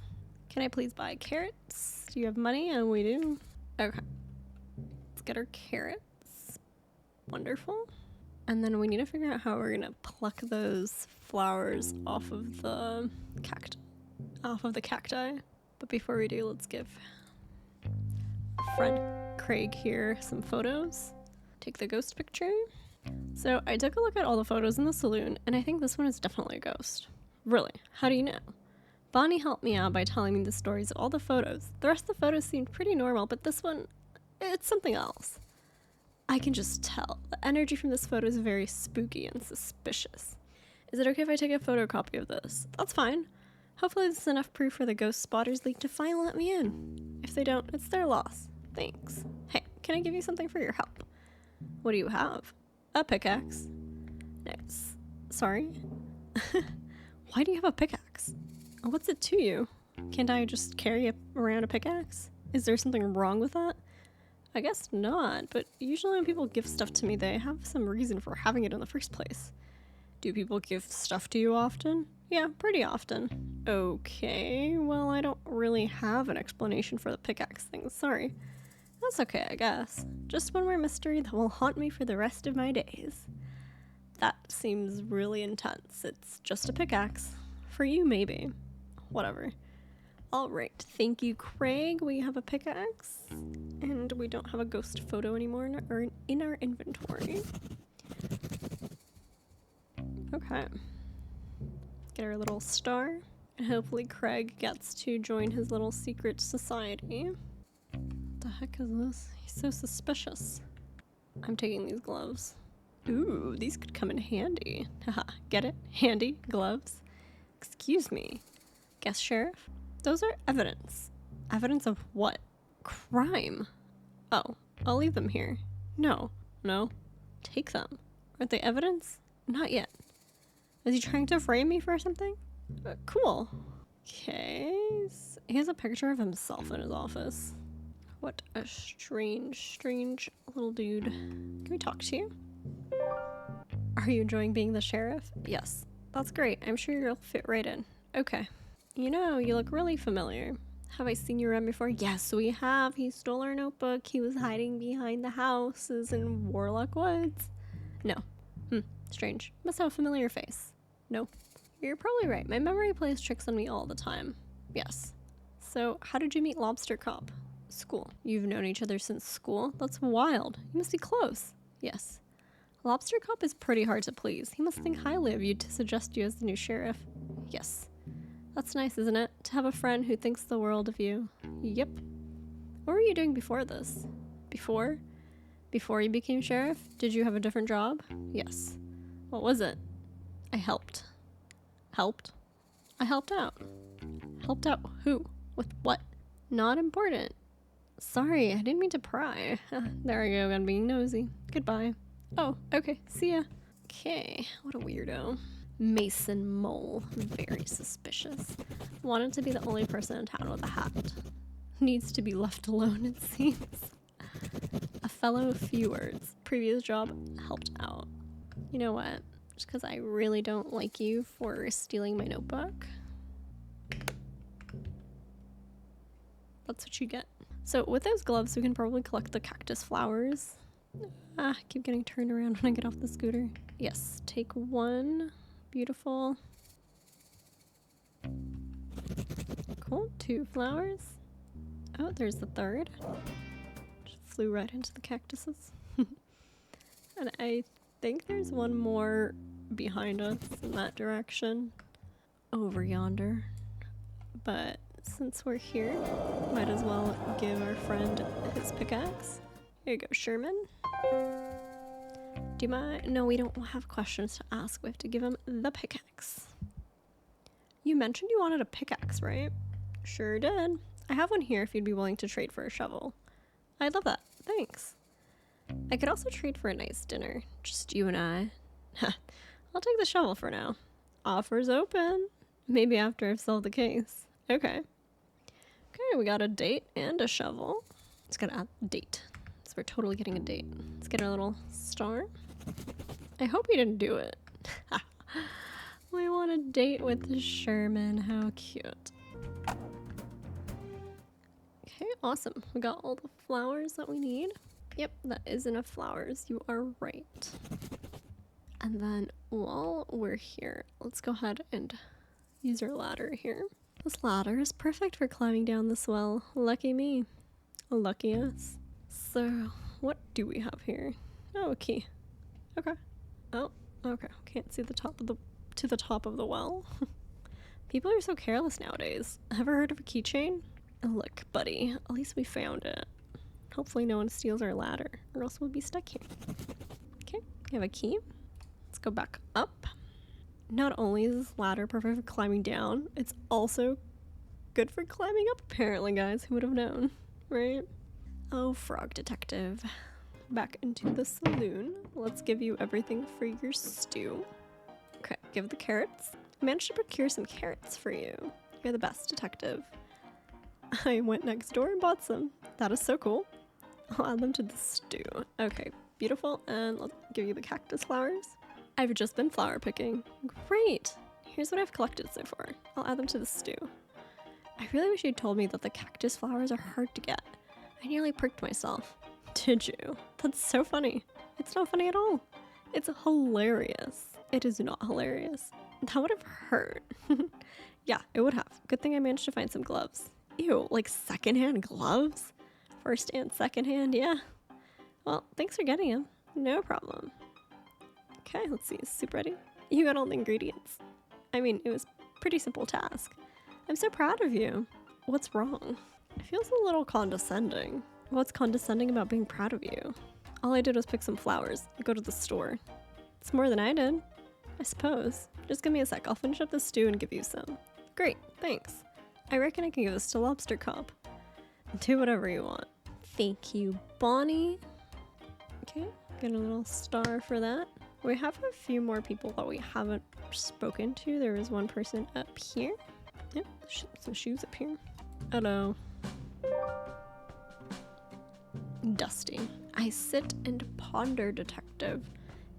Can I please buy carrots? Do you have money? And we do. Okay. Let's get our carrots. Wonderful. And then we need to figure out how we're gonna pluck those flowers off of the cacti. But before we do, let's give friend Craig here some photos. Take the ghost picture. So I took a look at all the photos in the saloon, and I think this one is definitely a ghost. Really? How do you know? Bonnie helped me out by telling me the stories of all the photos. The rest of the photos seemed pretty normal, but this one, it's something else. I can just tell. The energy from this photo is very spooky and suspicious. Is it okay if I take a photocopy of this? That's fine. Hopefully this is enough proof for the Ghost Spotters League to finally let me in. If they don't, it's their loss. Thanks. Hey, can I give you something for your help? What do you have? A pickaxe. Nice. Sorry? Why do you have a pickaxe? What's it to you? Can't I just carry around a pickaxe? Is there something wrong with that? I guess not, but usually when people give stuff to me, they have some reason for having it in the first place. Do people give stuff to you often? Yeah, pretty often. Okay, well, I don't really have an explanation for the pickaxe thing, sorry. That's okay, I guess. Just one more mystery that will haunt me for the rest of my days. That seems really intense. It's just a pickaxe. For you, maybe. Whatever. Alright, thank you, Craig. We have a pickaxe. And we don't have a ghost photo anymore in our inventory. Okay. Get our little star. And hopefully Craig gets to join his little secret society. What the heck is this? He's so suspicious. I'm taking these gloves. Ooh, these could come in handy. Haha, get it? Handy gloves? Excuse me. Guest sheriff? Those are evidence. Evidence of what? Crime. Oh, I'll leave them here. No. Take them. Aren't they evidence? Not yet. Is he trying to frame me for something? Cool. Okay. He has a picture of himself in his office. What a strange little dude. Can we talk to you? Are you enjoying being the sheriff? Yes. That's great. I'm sure you'll fit right in. Okay. You know, you look really familiar. Have I seen you around before? Yes, we have. He stole our notebook. He was hiding behind the houses in Warlock Woods. No. Strange. Must have a familiar face. No. You're probably right. My memory plays tricks on me all the time. Yes. So, how did you meet Lobster Cop? School. You've known each other since school? That's wild. You must be close. Yes. Lobster Cop is pretty hard to please. He must think highly of you to suggest you as the new sheriff. Yes. That's nice, isn't it? To have a friend who thinks the world of you. Yep. What were you doing before this? Before? Before you became sheriff? Did you have a different job? Yes. What was it? I helped. Helped? I helped out. Helped out who? With what? Not important. Sorry, I didn't mean to pry. There I go, I'm being nosy. Goodbye. Oh, okay, see ya. Okay, what a weirdo. Mason Mole, very suspicious. Wanted to be the only person in town with a hat. Needs to be left alone, it seems. A fellow of few words. Previous job, helped out. You know what? Just because I really don't like you for stealing my notebook. That's what you get. So with those gloves, we can probably collect the cactus flowers. I keep getting turned around when I get off the scooter. Yes, take one. Beautiful. Cool, 2 flowers. Oh, there's the 3rd. Just flew right into the cactuses. And I think there's one more behind us in that direction. Over yonder. But since we're here, might as well give our friend his pickaxe. Here you go, Sherman. Do you mind? No, we don't have questions to ask. We have to give him the pickaxe. You mentioned you wanted a pickaxe, right? Sure did. I have one here if you'd be willing to trade for a shovel. I'd love that. Thanks. I could also trade for a nice dinner. Just you and I. I'll take the shovel for now. Offers open. Maybe after I've solved the case. Okay. Okay, we got a date and a shovel. Let's get a date. So we're totally getting a date. Let's get our little star. I hope you didn't do it. We want a date with the Sherman. How cute. Okay, awesome. We got all the flowers that we need. Yep, that is enough flowers. You are right. And then while we're here, let's go ahead and use our ladder here. This ladder is perfect for climbing down this well. Lucky me. Lucky us. So, what do we have here? Oh, a key. Okay. Oh, okay. Can't see the top of the well. People are so careless nowadays. Ever heard of a keychain? Look, buddy, at least we found it. Hopefully no one steals our ladder, or else we'll be stuck here. Okay, we have a key. Let's go back up. Not only is this ladder perfect for climbing down, it's also good for climbing up, apparently, guys. Who would have known, right? Oh, frog detective. Back into the saloon. Let's give you everything for your stew. Okay, give the carrots. I managed to procure some carrots for you. You're the best detective. I went next door and bought some. That is so cool. I'll add them to the stew. Okay, beautiful. And I'll give you the cactus flowers. I've just been flower picking. Great. Here's what I've collected so far. I'll add them to the stew. I really wish you'd told me that the cactus flowers are hard to get. I nearly pricked myself. Did you? That's so funny. It's not funny at all. It's hilarious. It is not hilarious. That would have hurt. Yeah, it would have. Good thing I managed to find some gloves. Ew, like secondhand gloves? First and secondhand, yeah. Well, thanks for getting them. No problem. Okay, let's see. Is soup ready? You got all the ingredients. I mean, it was a pretty simple task. I'm so proud of you. What's wrong? It feels a little condescending. What's condescending about being proud of you? All I did was pick some flowers and go to the store. It's more than I did, I suppose. Just give me a sec. I'll finish up the stew and give you some. Great, thanks. I reckon I can give this to Lobster Cop. Do whatever you want. Thank you, Bonnie. Okay, get a little star for that. We have a few more people that we haven't spoken to. There is one person up here. Yep, some shoes up here. Hello. Dusty. I sit and ponder, detective.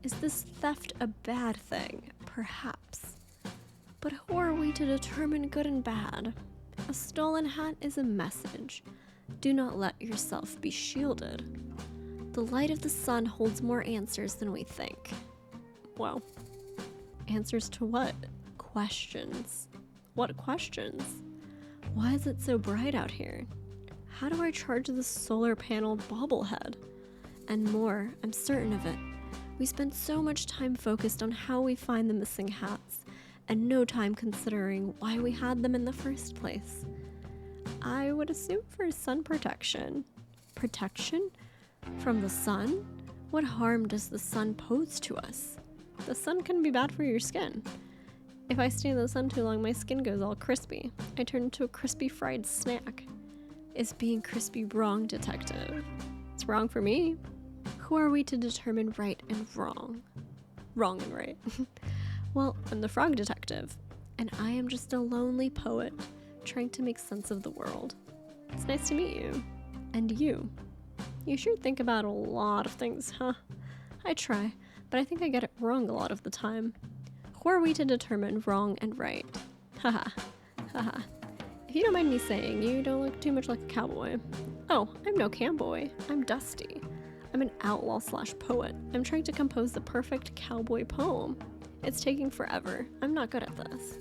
Is this theft a bad thing? Perhaps. But who are we to determine good and bad? A stolen hat is a message. Do not let yourself be shielded. The light of the sun holds more answers than we think. Wow. Answers to what? Questions. What questions? Why is it so bright out here? How do I charge the solar panel bobblehead? And more, I'm certain of it. We spend so much time focused on how we find the missing hats, and no time considering why we had them in the first place. I would assume for sun protection. Protection? From the sun? What harm does the sun pose to us? The sun can be bad for your skin. If I stay in the sun too long, my skin goes all crispy. I turn into a crispy fried snack. Is being crispy wrong, detective? It's wrong for me. Who are we to determine right and wrong? Wrong and right. Well, I'm the frog detective, and I am just a lonely poet trying to make sense of the world. It's nice to meet you. And you. You sure think about a lot of things, huh? I try, but I think I get it wrong a lot of the time. Who are we to determine wrong and right? Haha. Haha. If you don't mind me saying, you don't look too much like a cowboy. Oh, I'm no cowboy. I'm Dusty. I'm an outlaw/poet. I'm trying to compose the perfect cowboy poem. It's taking forever. I'm not good at this.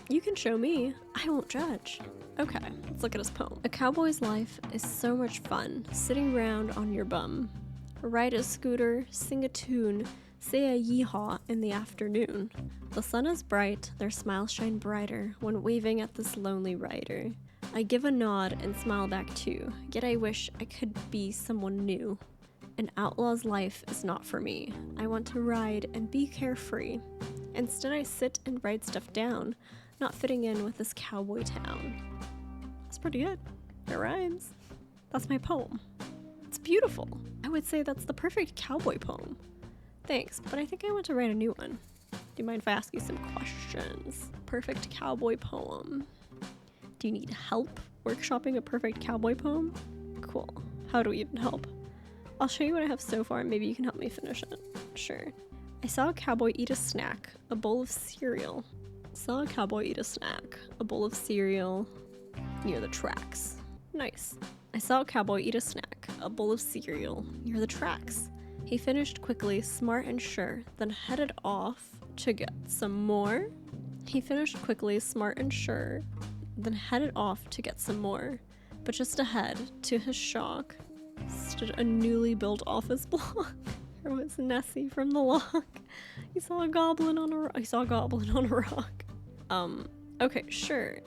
You can show me. I won't judge. Okay, let's look at his poem. A cowboy's life is so much fun, sitting round on your bum. Ride a scooter, sing a tune, say a yeehaw in the afternoon. The sun is bright, their smiles shine brighter when waving at this lonely rider. I give a nod and smile back too, yet I wish I could be someone new. An outlaw's life is not for me. I want to ride and be carefree. Instead I sit and write stuff down, not fitting in with this cowboy town. That's pretty good. It rhymes. That's my poem. It's beautiful. I would say that's the perfect cowboy poem. Thanks, but I think I want to write a new one. Do you mind if I ask you some questions? Perfect cowboy poem. Do you need help workshopping a perfect cowboy poem? Cool. How do we even help? I'll show you what I have so far and maybe you can help me finish it. Sure. I saw a cowboy eat a snack, a bowl of cereal. Saw a cowboy eat a snack, a bowl of cereal near the tracks. Nice. I saw a cowboy eat a snack, a bowl of cereal near the tracks. He finished quickly, smart and sure, then headed off to get some more. He finished quickly, smart and sure, then headed off to get some more. But just ahead, to his shock, stood a newly built office block. There was Nessie from the lock. He saw a goblin on a rock. Okay, sure.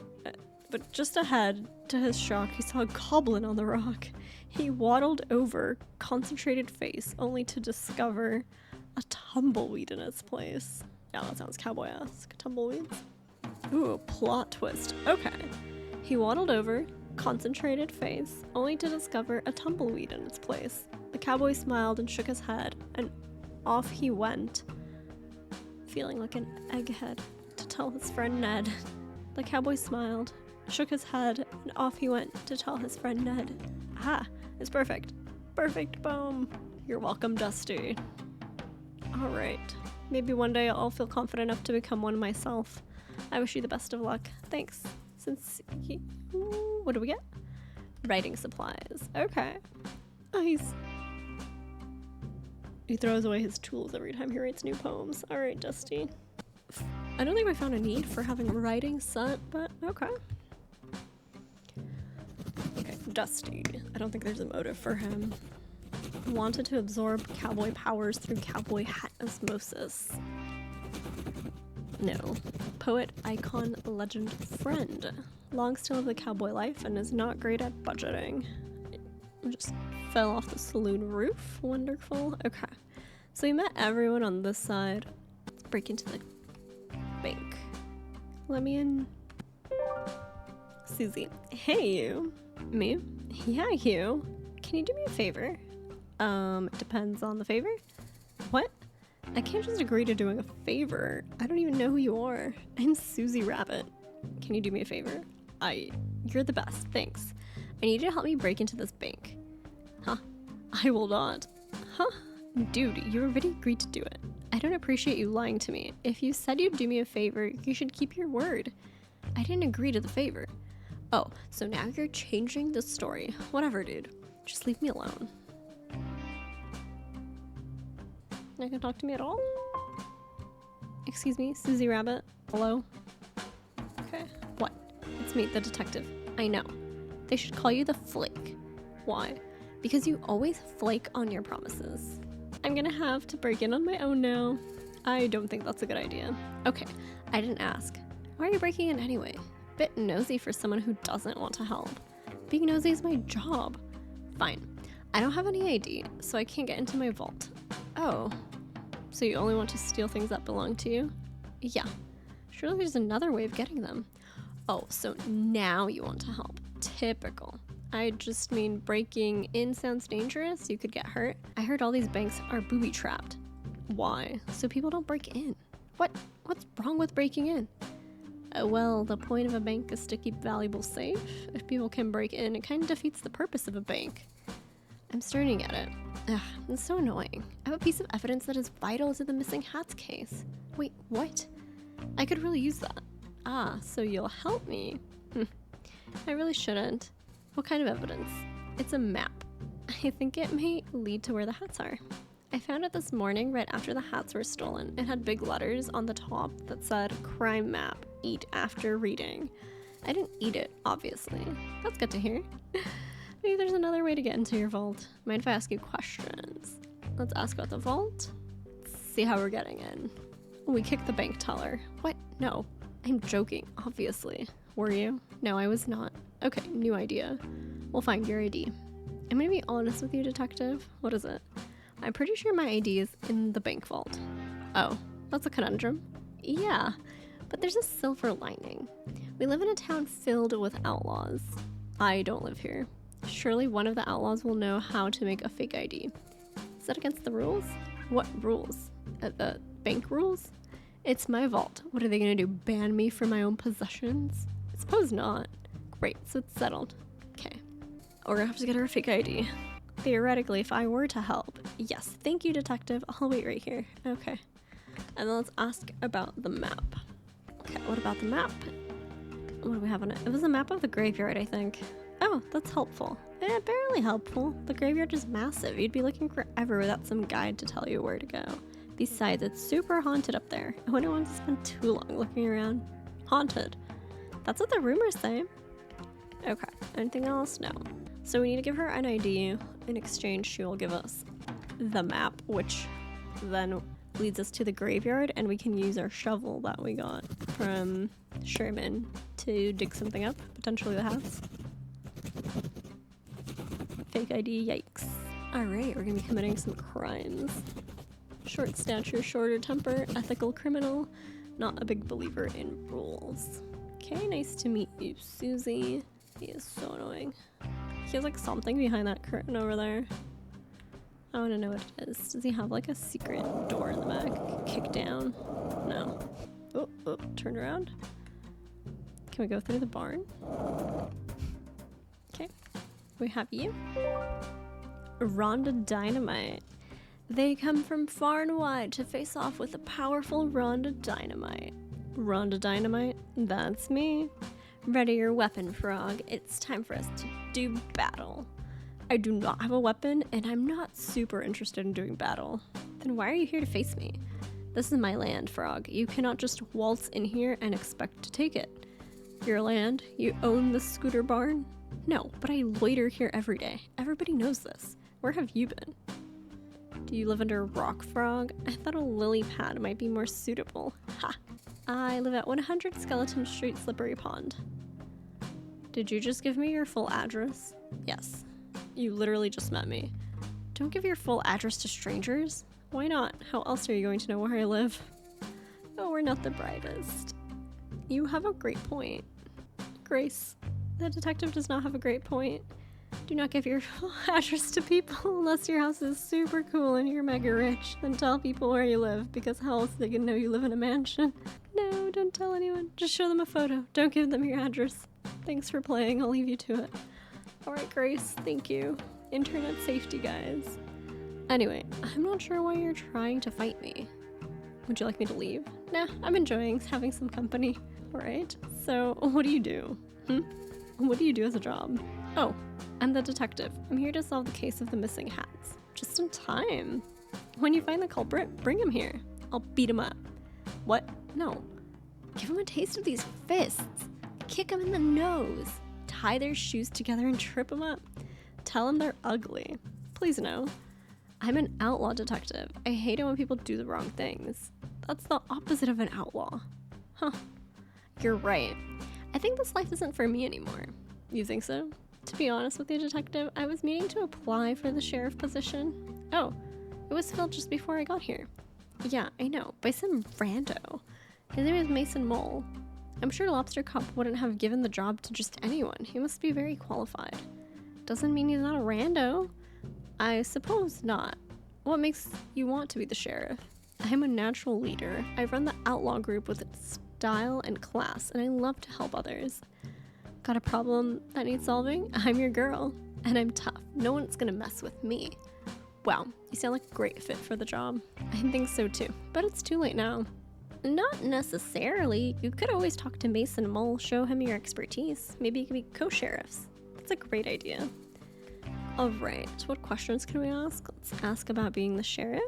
But just ahead, to his shock, he saw a goblin on the rock. He waddled over, concentrated face, only to discover a tumbleweed in its place. Yeah, that sounds cowboy-esque. Tumbleweeds. Ooh, plot twist. Okay. He waddled over, concentrated face, only to discover a tumbleweed in its place. The cowboy smiled and shook his head, and off he went, feeling like an egghead, to tell his friend Ned. The cowboy smiled, shook his head, and off he went to tell his friend Ned. Ah, it's perfect. Perfect poem. You're welcome, Dusty. Alright. Maybe one day I'll feel confident enough to become one myself. I wish you the best of luck. Thanks. What do we get? Writing supplies. Okay. Oh, he throws away his tools every time he writes new poems. Alright, Dusty. I don't think I found a need for having writing set, but okay. Okay, Dusty. I don't think there's a motive for him. Wanted to absorb cowboy powers through cowboy hat osmosis. No. Poet, icon, legend, friend. Long still of the cowboy life and is not great at budgeting. Just fell off the saloon roof. Wonderful. Okay. So we met everyone on this side. Let's break into the bank. Let me in. Susie. Hey, you. Me? Yeah, you. Can you do me a favor? Depends on the favor? What? I can't just agree to doing a favor. I don't even know who you are. I'm Susie Rabbit. Can you do me a favor? You're the best, thanks. I need you to help me break into this bank. Huh? I will not. Huh? Dude, you already agreed to do it. I don't appreciate you lying to me. If you said you'd do me a favor, you should keep your word. I didn't agree to the favor. Oh, so now you're changing the story. Whatever, dude. Just leave me alone. Not gonna talk to me at all? Excuse me, Susie Rabbit. Hello? Okay. What? It's me, the detective. I know. They should call you the Flake. Why? Because you always flake on your promises. I'm gonna have to break in on my own now. I don't think that's a good idea. Okay, I didn't ask. Why are you breaking in anyway? Bit nosy for someone who doesn't want to help. Being nosy is my job. Fine. I don't have any ID, so I can't get into my vault. Oh. So you only want to steal things that belong to you? Yeah. Surely there's another way of getting them. Oh, so now you want to help. Typical. I just mean breaking in sounds dangerous. You could get hurt. I heard all these banks are booby-trapped. Why? So people don't break in. What's wrong with breaking in? Well, the point of a bank is to keep valuables safe. If people can break in, it kind of defeats the purpose of a bank. I'm starting to get it. Ugh, it's so annoying. I have a piece of evidence that is vital to the missing hats case. Wait, what? I could really use that. Ah, so you'll help me. I really shouldn't. What kind of evidence? It's a map. I think it may lead to where the hats are. I found it this morning right after the hats were stolen. It had big letters on the top that said, "Crime Map, eat after reading." I didn't eat it, obviously. That's good to hear. Maybe there's another way to get into your vault. Mind if I ask you questions? Let's ask about the vault. Let's see how we're getting in. We kicked the bank teller. What? No. I'm joking, obviously. Were you? No, I was not. Okay, new idea. We'll find your ID. I'm gonna be honest with you, detective. What is it? I'm pretty sure my ID is in the bank vault. Oh, that's a conundrum. Yeah, but there's a silver lining. We live in a town filled with outlaws. I don't live here. Surely one of the outlaws will know how to make a fake ID. Is that against the rules? What rules? The bank rules? It's my vault. What are they gonna do, ban me from my own possessions? I suppose not. Great, so it's settled. Okay. We're gonna have to get her a fake ID. Theoretically, if I were to help. Yes, thank you, detective. I'll wait right here. Okay. And then let's ask about the map. Okay, what about the map? What do we have on it? It was a map of the graveyard, I think. Oh, that's helpful. Barely helpful. The graveyard is massive. You'd be looking forever without some guide to tell you where to go. Besides, it's super haunted up there. I wouldn't want to spend too long looking around. Haunted. That's what the rumors say. Okay, anything else? No. So we need to give her an ID. In exchange, she will give us the map, which then leads us to the graveyard, and we can use our shovel that we got from Sherman to dig something up, potentially the hats. Fake ID, yikes. Alright, we're gonna be committing some crimes. Short stature, shorter temper, ethical criminal, not a big believer in rules. Okay, nice to meet you, Susie. He is so annoying. He has like something behind that curtain over there. I want to know what it is. Does he have like a secret door in the back? Kick down? No. Oh, turn around. Can we go through the barn? Okay. We have you. Rhonda Dynamite. They come from far and wide to face off with the powerful Rhonda Dynamite. Rhonda Dynamite? That's me. Ready your weapon, Frog. It's time for us to do battle. I do not have a weapon, and I'm not super interested in doing battle. Then why are you here to face me? This is my land, Frog. You cannot just waltz in here and expect to take it. Your land? You own the scooter barn? No, but I loiter here every day. Everybody knows this. Where have you been? Do you live under a rock, Frog? I thought a lily pad might be more suitable. Ha! I live at 100 Skeleton Street, Slippery Pond. Did you just give me your full address? Yes. You literally just met me. Don't give your full address to strangers. Why not? How else are you going to know where I live? Oh, we're not the brightest. You have a great point. Grace, the detective does not have a great point. Do not give your address to people unless your house is super cool and you're mega rich. Then tell people where you live, because how else are they gonna know you live in a mansion? No, don't tell anyone. Just show them a photo. Don't give them your address. Thanks for playing. I'll leave you to it. Alright, Grace. Thank you. Internet safety, guys. Anyway, I'm not sure why you're trying to fight me. Would you like me to leave? Nah, I'm enjoying having some company. Alright, so what do you do? What do you do as a job? Oh, I'm the detective. I'm here to solve the case of the missing hats. Just in time. When you find the culprit, bring him here. I'll beat him up. What? No. Give him a taste of these fists. Kick him in the nose. Tie their shoes together and trip them up. Tell them they're ugly. Please no. I'm an outlaw detective. I hate it when people do the wrong things. That's the opposite of an outlaw. Huh. You're right. I think this life isn't for me anymore. You think so? To be honest with you, detective, I was meaning to apply for the sheriff position. Oh, it was filled just before I got here. Yeah, I know, by some rando. His name is Mason Mole. I'm sure Lobster Cop wouldn't have given the job to just anyone. He must be very qualified. Doesn't mean he's not a rando. I suppose not. What makes you want to be the sheriff? I'm a natural leader. I run the outlaw group with style and class, and I love to help others. Got a problem that needs solving? I'm your girl. And I'm tough. No one's gonna mess with me. Wow, you sound like a great fit for the job. I think so too, but it's too late now. Not necessarily. You could always talk to Mason Mole, show him your expertise. Maybe you could be co-sheriffs. That's a great idea. Alright, what questions can we ask? Let's ask about being the sheriff.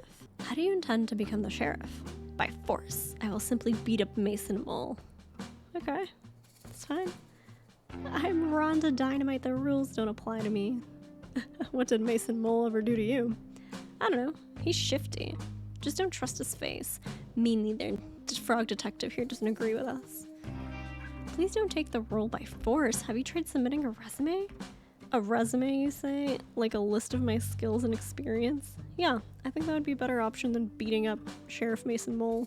How do you intend to become the sheriff? By force. I will simply beat up Mason Mole. Okay, that's fine. I'm Rhonda Dynamite. The rules don't apply to me. What did Mason Mole ever do to you? I don't know. He's shifty. Just don't trust his face. Me neither. Frog Detective here doesn't agree with us. Please don't take the role by force. Have you tried submitting a resume? A resume, you say? Like a list of my skills and experience? Yeah, I think that would be a better option than beating up Sheriff Mason Mole.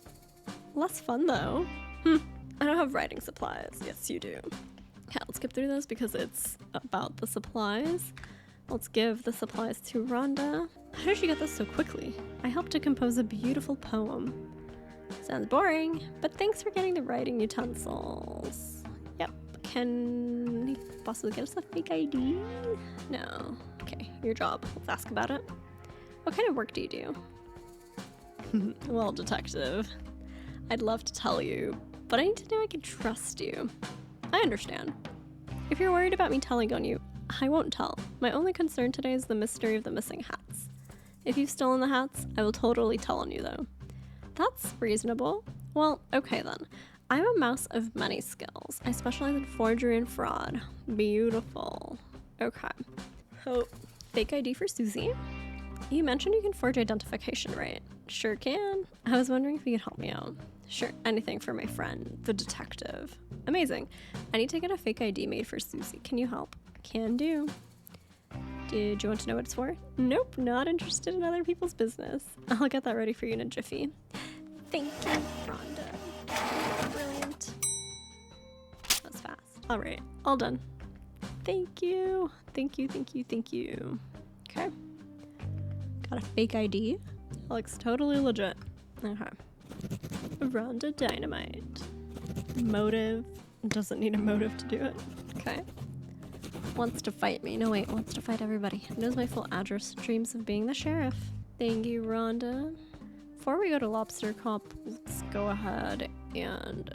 Less fun though. I don't have writing supplies. Yes, you do. Okay, let's skip through those because it's about the supplies. Let's give the supplies to Rhonda. How did you get this so quickly? I helped to compose a beautiful poem. Sounds boring, but thanks for getting the writing utensils. Yep, can he possibly get us a fake ID? No. Okay, your job. Let's ask about it. What kind of work do you do? Well, detective, I'd love to tell you, but I need to know I can trust you. I understand. If you're worried about me telling on you, I won't tell. My only concern today is the mystery of the missing hats. If you've stolen the hats, I will totally tell on you though. That's reasonable. Well, okay then. I'm a mouse of many skills. I specialize in forgery and fraud. Beautiful. Okay. Oh, fake ID for Susie. You mentioned you can forge identification, right? Sure can. I was wondering if you could help me out. Sure, anything for my friend, the detective. Amazing. I need to get a fake ID made for Susie. Can you help? Can do. Did you want to know what it's for? Nope, not interested in other people's business. I'll get that ready for you in a jiffy. Thank you, Rhonda. Brilliant. That was fast. All right, all done. Thank you. Thank you, thank you, thank you. Okay. Got a fake ID. That looks totally legit. Okay. Rhonda Dynamite. Motive. Doesn't need a motive to do it. Okay. Wants to fight me. No, wait. Wants to fight everybody. Knows my full address. Dreams of being the sheriff. Thank you, Rhonda. Before we go to Lobster Cop, let's go ahead and...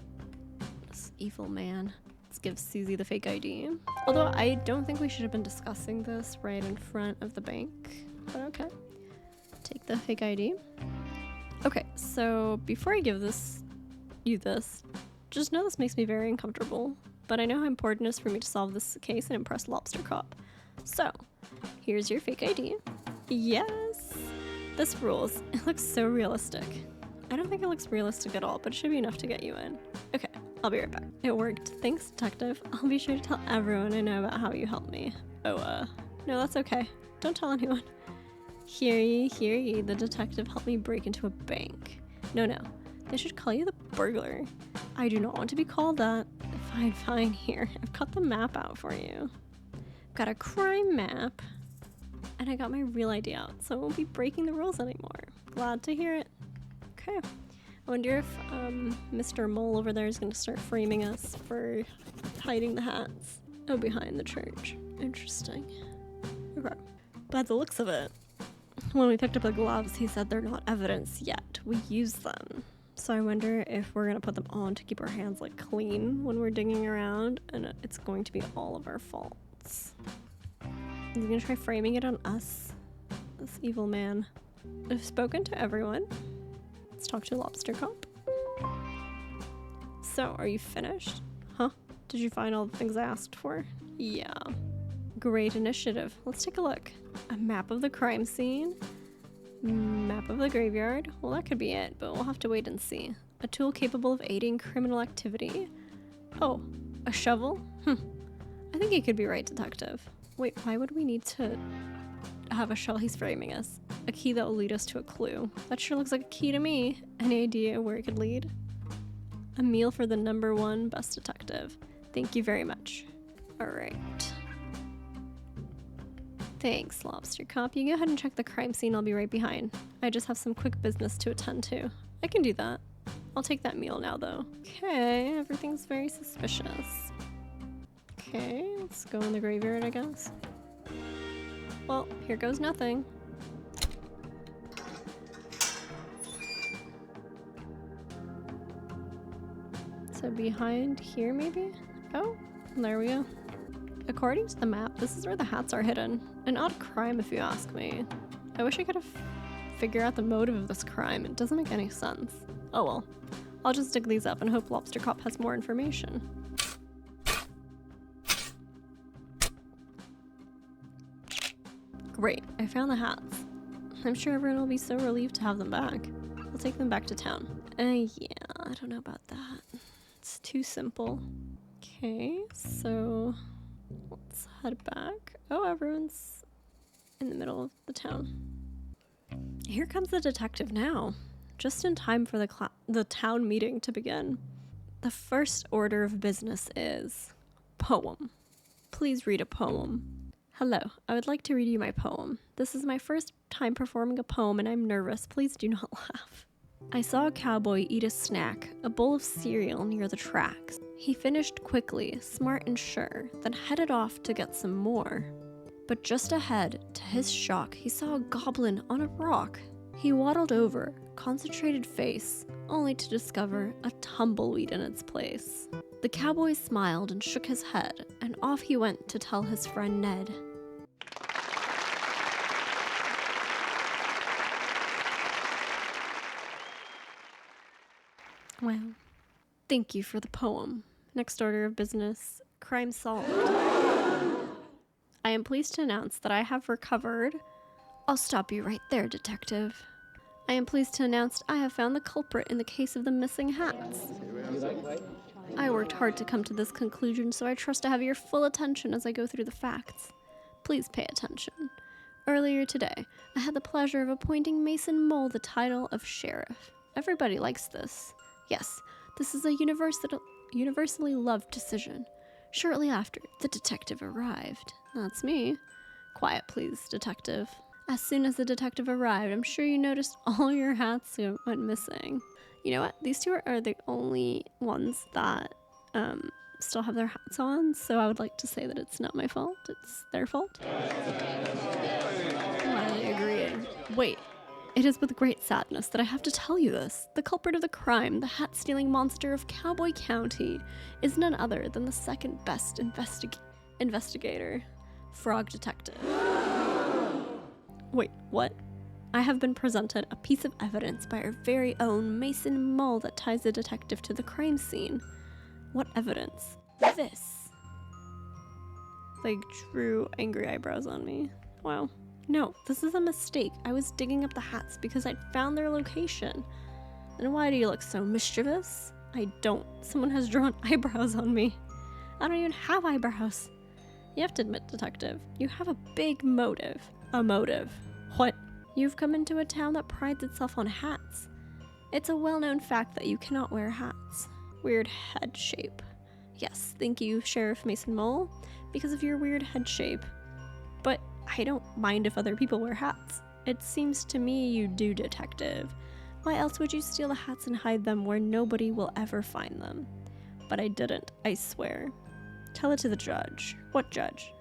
This evil man. Let's give Susie the fake ID. Although I don't think we should have been discussing this right in front of the bank. But okay. Take the fake ID. Okay, so before I give you this, just know this makes me very uncomfortable, but I know how important it is for me to solve this case and impress Lobster Cop. So, here's your fake ID. Yes! This rules. It looks so realistic. I don't think it looks realistic at all, but it should be enough to get you in. Okay, I'll be right back. It worked. Thanks, detective. I'll be sure to tell everyone I know about how you helped me. Oh, no, that's okay. Don't tell anyone. Hear ye, the detective helped me break into a bank. No, they should call you the burglar. I do not want to be called that. Fine, here. I've cut the map out for you. got a crime map, and I got my real ID out, so I won't be breaking the rules anymore. Glad to hear it. Okay. I wonder if Mr. Mole over there is going to start framing us for hiding the hats. Oh, behind the church. Interesting. Okay. By the looks of it, when we picked up the gloves, he said they're not evidence yet. We use them. So I wonder if we're going to put them on to keep our hands like clean when we're digging around, and it's going to be all of our faults. He's going to try framing it on us. This evil man. I've spoken to everyone. Let's talk to Lobster Cop. So, are you finished? Huh? Did you find all the things I asked for? Yeah. Great initiative. Let's take a look. A map of the crime scene. Map of the graveyard. Well, that could be it, but we'll have to wait and see. A tool capable of aiding criminal activity. Oh, a shovel? I think he could be right, detective. Wait, why would we need to have a shovel? He's framing us. A key that will lead us to a clue. That sure looks like a key to me. Any idea where it could lead? A meal for the #1 best detective. Thank you very much. All right. Thanks, Lobster Cop. You go ahead and check the crime scene. I'll be right behind. I just have some quick business to attend to. I can do that. I'll take that meal now, though. Okay, everything's very suspicious. Okay, let's go in the graveyard, I guess. Well, here goes nothing. So behind here, maybe? Oh, there we go. According to the map, this is where the hats are hidden. An odd crime, if you ask me. I wish I could have figured out the motive of this crime. It doesn't make any sense. Oh well. I'll just dig these up and hope Lobster Cop has more information. Great, I found the hats. I'm sure everyone will be so relieved to have them back. I'll take them back to town. Yeah, I don't know about that. It's too simple. Okay, so let's head back. Oh, everyone's in the middle of the town. Here comes the detective now, just in time for the town meeting to begin. The first order of business is poem. Please read a poem. Hello, I would like to read you my poem. This is my first time performing a poem and I'm nervous. Please do not laugh. I saw a cowboy eat a snack, a bowl of cereal near the tracks. He finished quickly, smart and sure, then headed off to get some more. But just ahead, to his shock, he saw a goblin on a rock. He waddled over, concentrated face, only to discover a tumbleweed in its place. The cowboy smiled and shook his head, and off he went to tell his friend Ned. Well, thank you for the poem. Next order of business, crime solved. I am pleased to announce that I have recovered... I'll stop you right there, detective. I am pleased to announce I have found the culprit in the case of the missing hats. I worked hard to come to this conclusion, so I trust to have your full attention as I go through the facts. Please pay attention. Earlier today, I had the pleasure of appointing Mason Mole the title of sheriff. Everybody likes this. Yes, this is a universally loved decision. Shortly after, the detective arrived. That's me. Quiet, please, detective. As soon as the detective arrived, I'm sure you noticed all your hats went missing. You know what? These two are the only ones that still have their hats on, so I would like to say that it's not my fault. It's their fault. I agree. Wait. It is with great sadness that I have to tell you this. The culprit of the crime, the hat-stealing monster of Cowboy County, is none other than the second best investigator, Frog Detective. Wait, what? I have been presented a piece of evidence by our very own Mason Mole that ties the detective to the crime scene. What evidence? This. Like, drew angry eyebrows on me. Wow. No, this is a mistake. I was digging up the hats because I'd found their location. And why do you look so mischievous? I don't. Someone has drawn eyebrows on me. I don't even have eyebrows. You have to admit, detective, you have a big motive. A motive. What? You've come into a town that prides itself on hats. It's a well-known fact that you cannot wear hats. Weird head shape. Yes, thank you, Sheriff Mason Mole, because of your weird head shape. But I don't mind if other people wear hats. It seems to me you do, Detective. Why else would you steal the hats and hide them where nobody will ever find them? But I didn't, I swear. Tell it to the judge. What judge?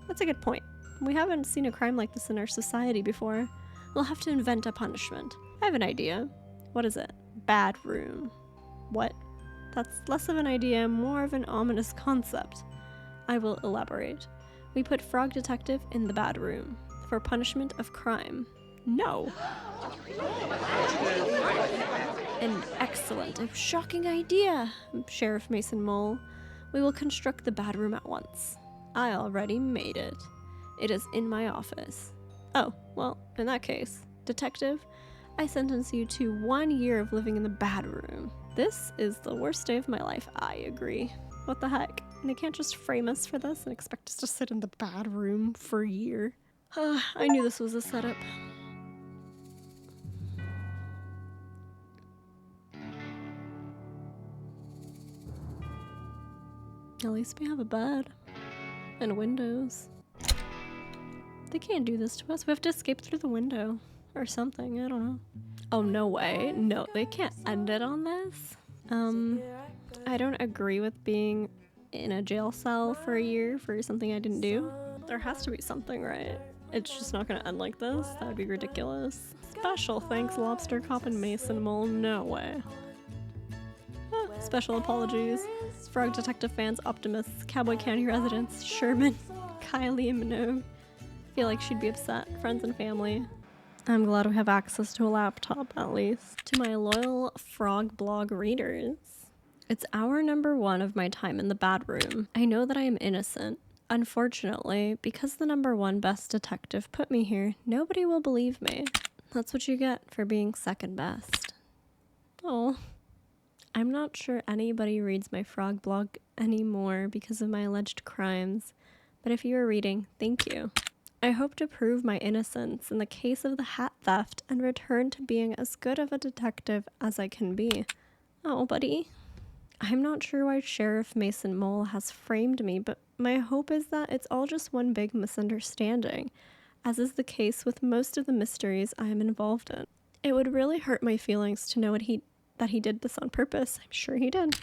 That's a good point. We haven't seen a crime like this in our society before. We'll have to invent a punishment. I have an idea. What is it? Bad room. What? That's less of an idea, more of an ominous concept. I will elaborate. We put Frog Detective in the bad room for punishment of crime. No. An excellent, a shocking idea, Sheriff Mason Mole. We will construct the bad room at once. I already made it. It is in my office. Oh, well, in that case, Detective, I sentence you to 1 year of living in the bad room. This is the worst day of my life, I agree. What the heck? They can't just frame us for this and expect us to sit in the bad room for a year. I knew this was a setup. At least we have a bed. And windows. They can't do this to us. We have to escape through the window. Or something, I don't know. Oh, no way. No, they can't end it on this. I don't agree with being in a jail cell for a year for something I didn't do. There has to be something, right? It's just not gonna end like this. That would be ridiculous. Special thanks, Lobster Cop and Mason Mole. No way. Special apologies. Frog Detective fans, optimists, Cowboy County residents, Sherman, Kylie, and Minogue. Feel like she'd be upset. Friends and family. I'm glad we have access to a laptop, at least. To my loyal Frog blog readers. It's hour number 1 of my time in the bad room. I know that I am innocent. Unfortunately, because the number 1 best detective put me here, nobody will believe me. That's what you get for being second best. Oh. I'm not sure anybody reads my frog blog anymore because of my alleged crimes, but if you are reading, thank you. I hope to prove my innocence in the case of the hat theft and return to being as good of a detective as I can be. Oh, buddy. I'm not sure why Sheriff Mason Mole has framed me, but my hope is that it's all just one big misunderstanding, as is the case with most of the mysteries I am involved in. It would really hurt my feelings to know that he did this on purpose. I'm sure he did.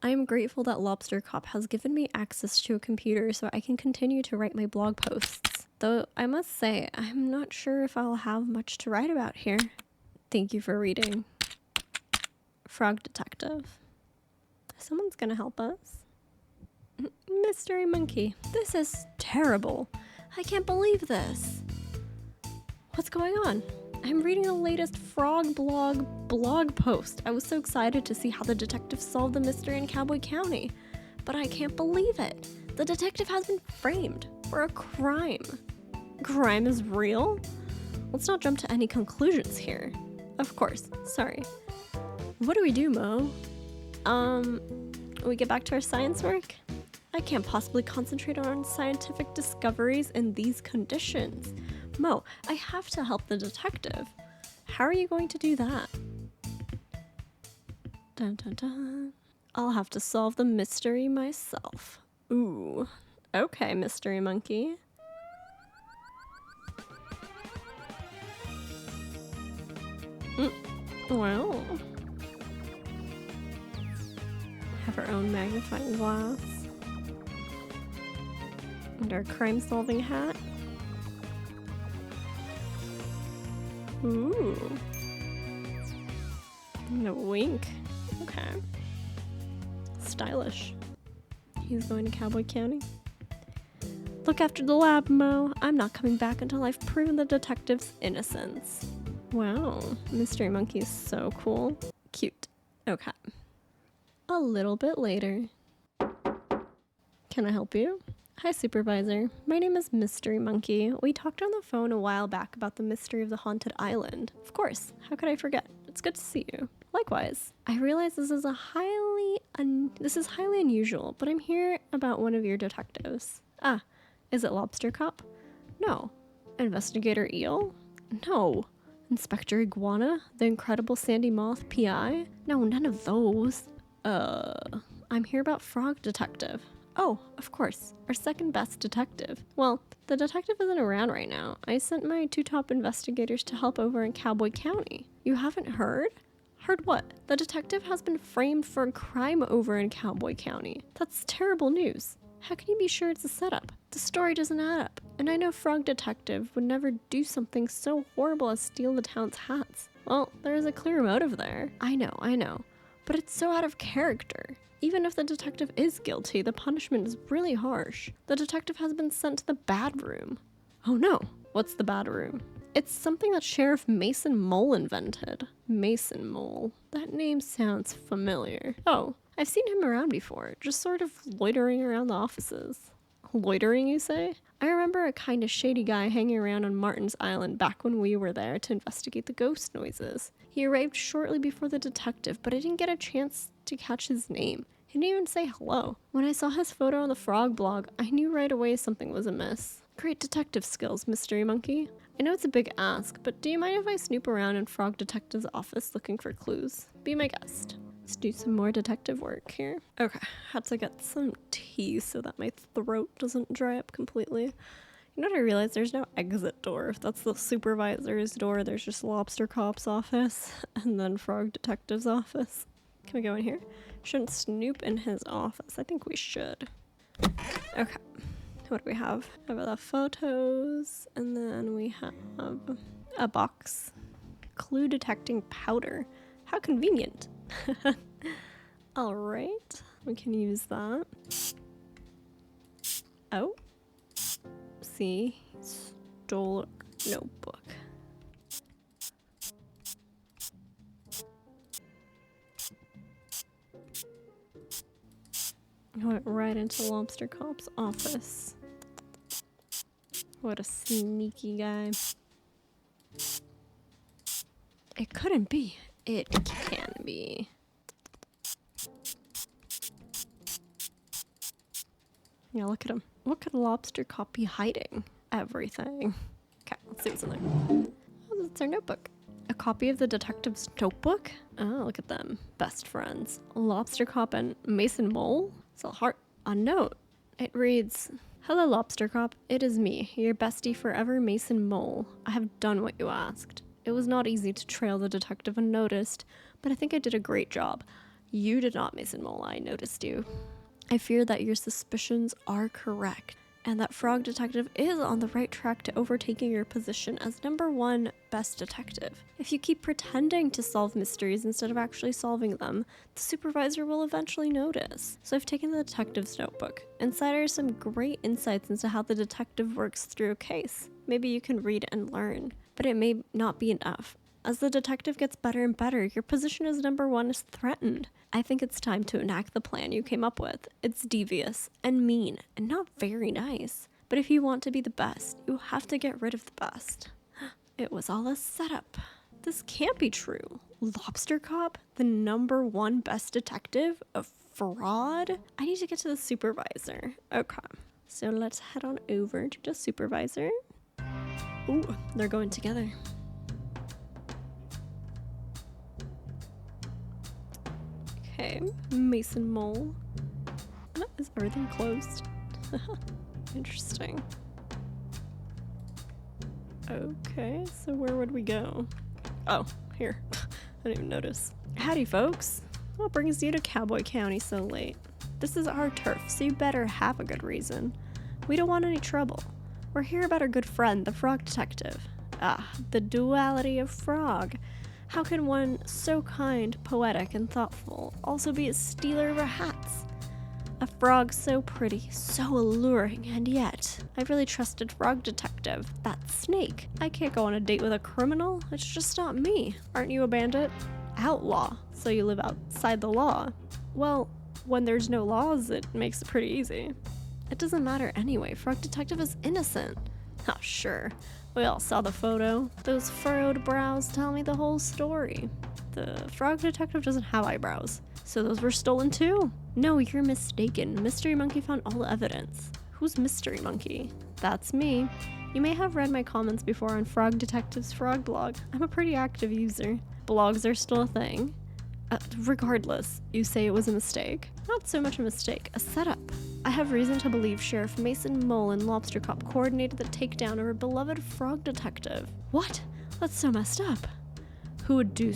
I am grateful that Lobster Cop has given me access to a computer so I can continue to write my blog posts. Though I must say, I'm not sure if I'll have much to write about here. Thank you for reading. Frog Detective. Someone's gonna help us. Mystery Monkey. This is terrible. I can't believe this. What's going on? I'm reading the latest Frog blog post. I was so excited to see how the detective solved the mystery in Cowboy County. But I can't believe it. The detective has been framed for a crime. Crime is real? Let's not jump to any conclusions here. Of course, sorry. What do we do, Mo? We get back to our science work? I can't possibly concentrate on scientific discoveries in these conditions. Mo, I have to help the detective. How are you going to do that? Dun, dun, dun. I'll have to solve the mystery myself. Ooh. Okay, Mystery Monkey. Well. Have our own magnifying glass. And our crime-solving hat. Ooh. And a wink. Okay. Stylish. He's going to Cowboy County. Look after the lab, Mo. I'm not coming back until I've proven the detective's innocence. Wow. Mystery Monkey is so cool. Cute. Okay. A little bit later. Can I help you? Hi, Supervisor. My name is Mystery Monkey. We talked on the phone a while back about the mystery of the haunted island. Of course. How could I forget? It's good to see you. Likewise. I realize this is highly unusual, but I'm here about one of your detectives. Ah, is it Lobster Cop? No. Investigator Eel? No. Inspector Iguana? The Incredible Sandy Moth PI? No, none of those. I'm here about Frog Detective. Oh, of course, our second best detective. Well, the detective isn't around right now. I sent my 2 top investigators to help over in Cowboy County. You haven't heard? Heard what? The detective has been framed for a crime over in Cowboy County. That's terrible news. How can you be sure it's a setup? The story doesn't add up. And I know Frog Detective would never do something so horrible as steal the town's hats. Well, there's a clear motive there. I know. But it's so out of character. Even if the detective is guilty, the punishment is really harsh. The detective has been sent to the bad room. Oh no, what's the bad room? It's something that Sheriff Mason Mole invented. Mason Mole. That name sounds familiar. Oh, I've seen him around before, just sort of loitering around the offices. Loitering, you say? I remember a kind of shady guy hanging around on Martin's Island back when we were there to investigate the ghost noises. He arrived shortly before the detective, but I didn't get a chance to catch his name. He didn't even say hello. When I saw his photo on the Frog blog, I knew right away something was amiss. Great detective skills, Mystery Monkey. I know it's a big ask, but do you mind if I snoop around in Frog Detective's office looking for clues? Be my guest. Let's do some more detective work here. Okay, had to get some tea so that my throat doesn't dry up completely. You know what I realized? There's no exit door. If that's the supervisor's door, there's just Lobster Cop's office and then Frog Detective's office. Can we go in here? Shouldn't snoop in his office. I think we should. Okay. What do we have? We have the photos, and then we have a box. Clue detecting powder. How convenient. All right, we can use that. Oh, see, stole a notebook. I went right into Lobster Cop's office. What a sneaky guy. It couldn't be. It can be. Yeah, look at him. What could Lobster Cop be hiding? Everything. Okay, let's see what's in there. Oh, that's our notebook. A copy of the detective's notebook? Oh, look at them. Best friends. Lobster Cop and Mason Mole? It's a note. It reads, "Hello, Lobster Cop. It is me, your bestie forever, Mason Mole. I have done what you asked. It was not easy to trail the detective unnoticed, but I think I did a great job. You did not, Mason Mole. I noticed you. I fear that your suspicions are correct, and that Frog Detective is on the right track to overtaking your position as #1 best detective. If you keep pretending to solve mysteries instead of actually solving them, the supervisor will eventually notice." So I've taken the detective's notebook. Inside are some great insights into how the detective works through a case. Maybe you can read and learn, but it may not be enough. As the detective gets better and better, your position as #1 is threatened. I think it's time to enact the plan you came up with. It's devious and mean and not very nice. But if you want to be the best, you have to get rid of the best. It was all a setup. This can't be true. Lobster Cop, the #1 best detective? A fraud? I need to get to the supervisor. Okay, so let's head on over to the supervisor. Ooh, they're going together. Okay, Mason Mole. Is everything closed? Interesting. Okay, so where would we go? Oh, here. I didn't even notice. Howdy, folks. What brings you to Cowboy County so late? This is our turf, so you better have a good reason. We don't want any trouble. We're here about our good friend, the Frog Detective. Ah, the duality of frog. How can one so kind, poetic, and thoughtful also be a stealer of our hats? A frog so pretty, so alluring, and yet I've really trusted Frog Detective. That snake. I can't go on a date with a criminal. It's just not me. Aren't you a bandit? Outlaw. So you live outside the law. Well, when there's no laws, it makes it pretty easy. It doesn't matter anyway. Frog Detective is innocent. Oh, sure. We all saw the photo. Those furrowed brows tell me the whole story. The Frog Detective doesn't have eyebrows. So those were stolen too? No, you're mistaken. Mystery Monkey found all the evidence. Who's Mystery Monkey? That's me. You may have read my comments before on Frog Detective's Frog blog. I'm a pretty active user. Blogs are still a thing. Regardless, you say it was a mistake. Not so much a mistake, a setup. I have reason to believe Sheriff Mason Mole and Lobster Cop coordinated the takedown of our beloved frog detective. What? That's so messed up. Who would do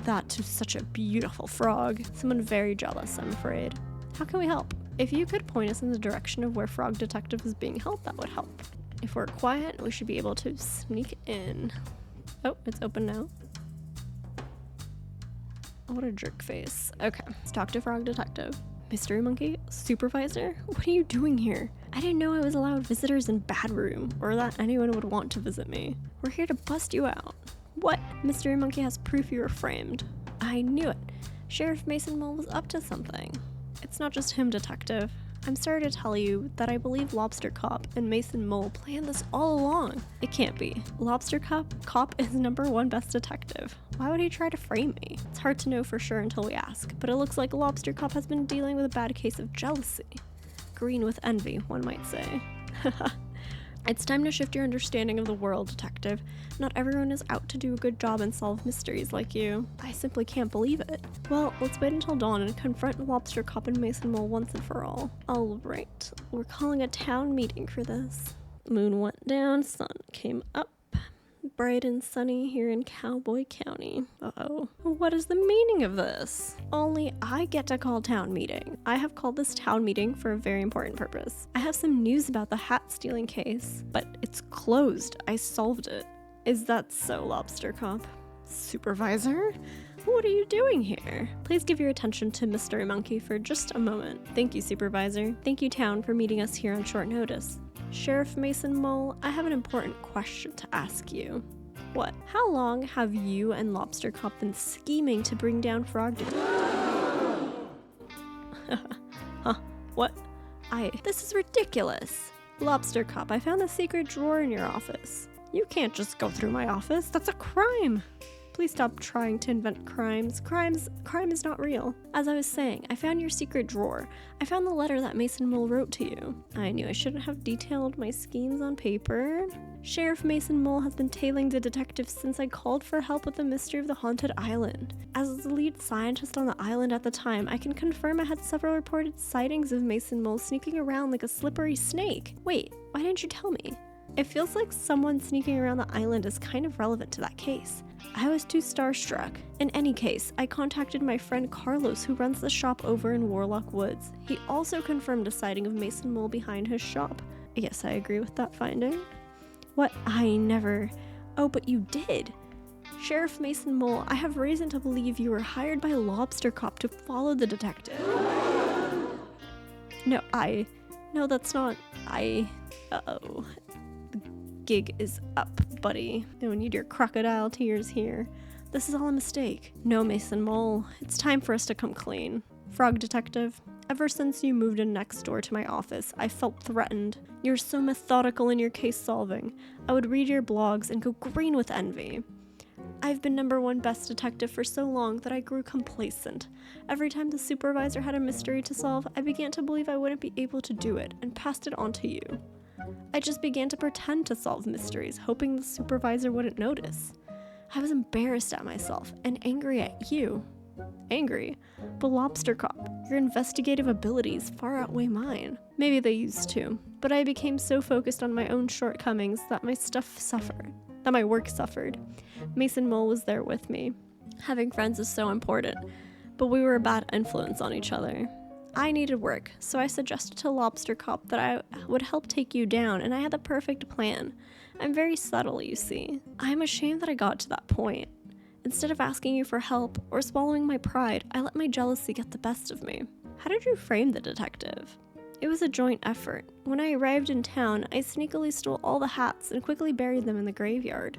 that to such a beautiful frog? Someone very jealous, I'm afraid. How can we help? If you could point us in the direction of where Frog Detective is being held, that would help. If we're quiet, we should be able to sneak in. Oh, it's open now. What a jerk face. Okay, let's talk to Frog Detective. Mystery Monkey? Supervisor? What are you doing here? I didn't know I was allowed visitors in Bad Room, or that anyone would want to visit me. We're here to bust you out. What? Mystery Monkey has proof you were framed. I knew it. Sheriff Mason Mole was up to something. It's not just him, Detective. I'm sorry to tell you that I believe Lobster Cop and Mason Mole planned this all along. It can't be. Lobster Cop is #1 best detective. Why would he try to frame me? It's hard to know for sure until we ask, but it looks like Lobster Cop has been dealing with a bad case of jealousy. Green with envy, one might say. It's time to shift your understanding of the world, Detective. Not everyone is out to do a good job and solve mysteries like you. I simply can't believe it. Well, let's wait until dawn and confront Lobster Cop and Mason Mole once and for all. Alright, we're calling a town meeting for this. Moon went down, sun came up. Bright and sunny here in Cowboy County. Uh-oh. What is the meaning of this? Only I get to call town meeting. I have called this town meeting for a very important purpose. I have some news about the hat stealing case, but it's closed. I solved it. Is that so, Lobster Cop? Supervisor? What are you doing here? Please give your attention to Mystery Monkey for just a moment. Thank you, Supervisor. Thank you, town, for meeting us here on short notice. Sheriff Mason Mole, I have an important question to ask you. What? How long have you and Lobster Cop been scheming to bring down Frog Detective? Huh? What? This is ridiculous. Lobster Cop, I found the secret drawer in your office. You can't just go through my office. That's a crime. Please stop trying to invent crimes. Crime is not real. As I was saying, I found your secret drawer. I found the letter that Mason Mole wrote to you. I knew I shouldn't have detailed my schemes on paper. Sheriff Mason Mole has been tailing the detective since I called for help with the mystery of the haunted island. As the lead scientist on the island at the time, I can confirm I had several reported sightings of Mason Mole sneaking around like a slippery snake. Wait, why didn't you tell me? It feels like someone sneaking around the island is kind of relevant to that case. I was too starstruck. In any case, I contacted my friend Carlos, who runs the shop over in Warlock Woods. He also confirmed a sighting of Mason Mole behind his shop. Yes, I agree with that finding. What? I never... Oh, but you did. Sheriff Mason Mole, I have reason to believe you were hired by Lobster Cop to follow the detective. No, that's not... Uh-oh. Gig is up, buddy. No need your crocodile tears here. This is all a mistake. No, Mason Mole. It's time for us to come clean. Frog Detective, ever since you moved in next door to my office, I felt threatened. You're so methodical in your case solving. I would read your blogs and go green with envy. I've been #1 best detective for so long that I grew complacent. Every time the supervisor had a mystery to solve, I began to believe I wouldn't be able to do it and passed it on to you. I just began to pretend to solve mysteries, hoping the supervisor wouldn't notice. I was embarrassed at myself and angry at you. Angry? But Lobster Cop, your investigative abilities far outweigh mine. Maybe they used to, but I became so focused on my own shortcomings that my work suffered. Mason Mole was there with me. Having friends is so important, but we were a bad influence on each other. I needed work, so I suggested to Lobster Cop that I would help take you down, and I had the perfect plan. I'm very subtle, you see. I'm ashamed that I got to that point. Instead of asking you for help or swallowing my pride, I let my jealousy get the best of me. How did you frame the detective? It was a joint effort. When I arrived in town, I sneakily stole all the hats and quickly buried them in the graveyard.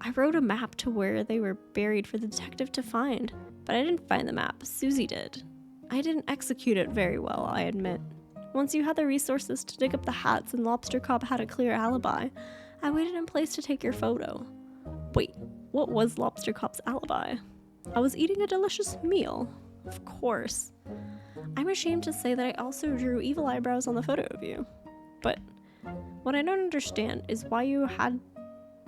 I wrote a map to where they were buried for the detective to find, but I didn't find the map, Susie did. I didn't execute it very well, I admit. Once you had the resources to dig up the hats and Lobster Cop had a clear alibi, I waited in place to take your photo. Wait, what was Lobster Cop's alibi? I was eating a delicious meal. Of course. I'm ashamed to say that I also drew evil eyebrows on the photo of you. But what I don't understand is why you had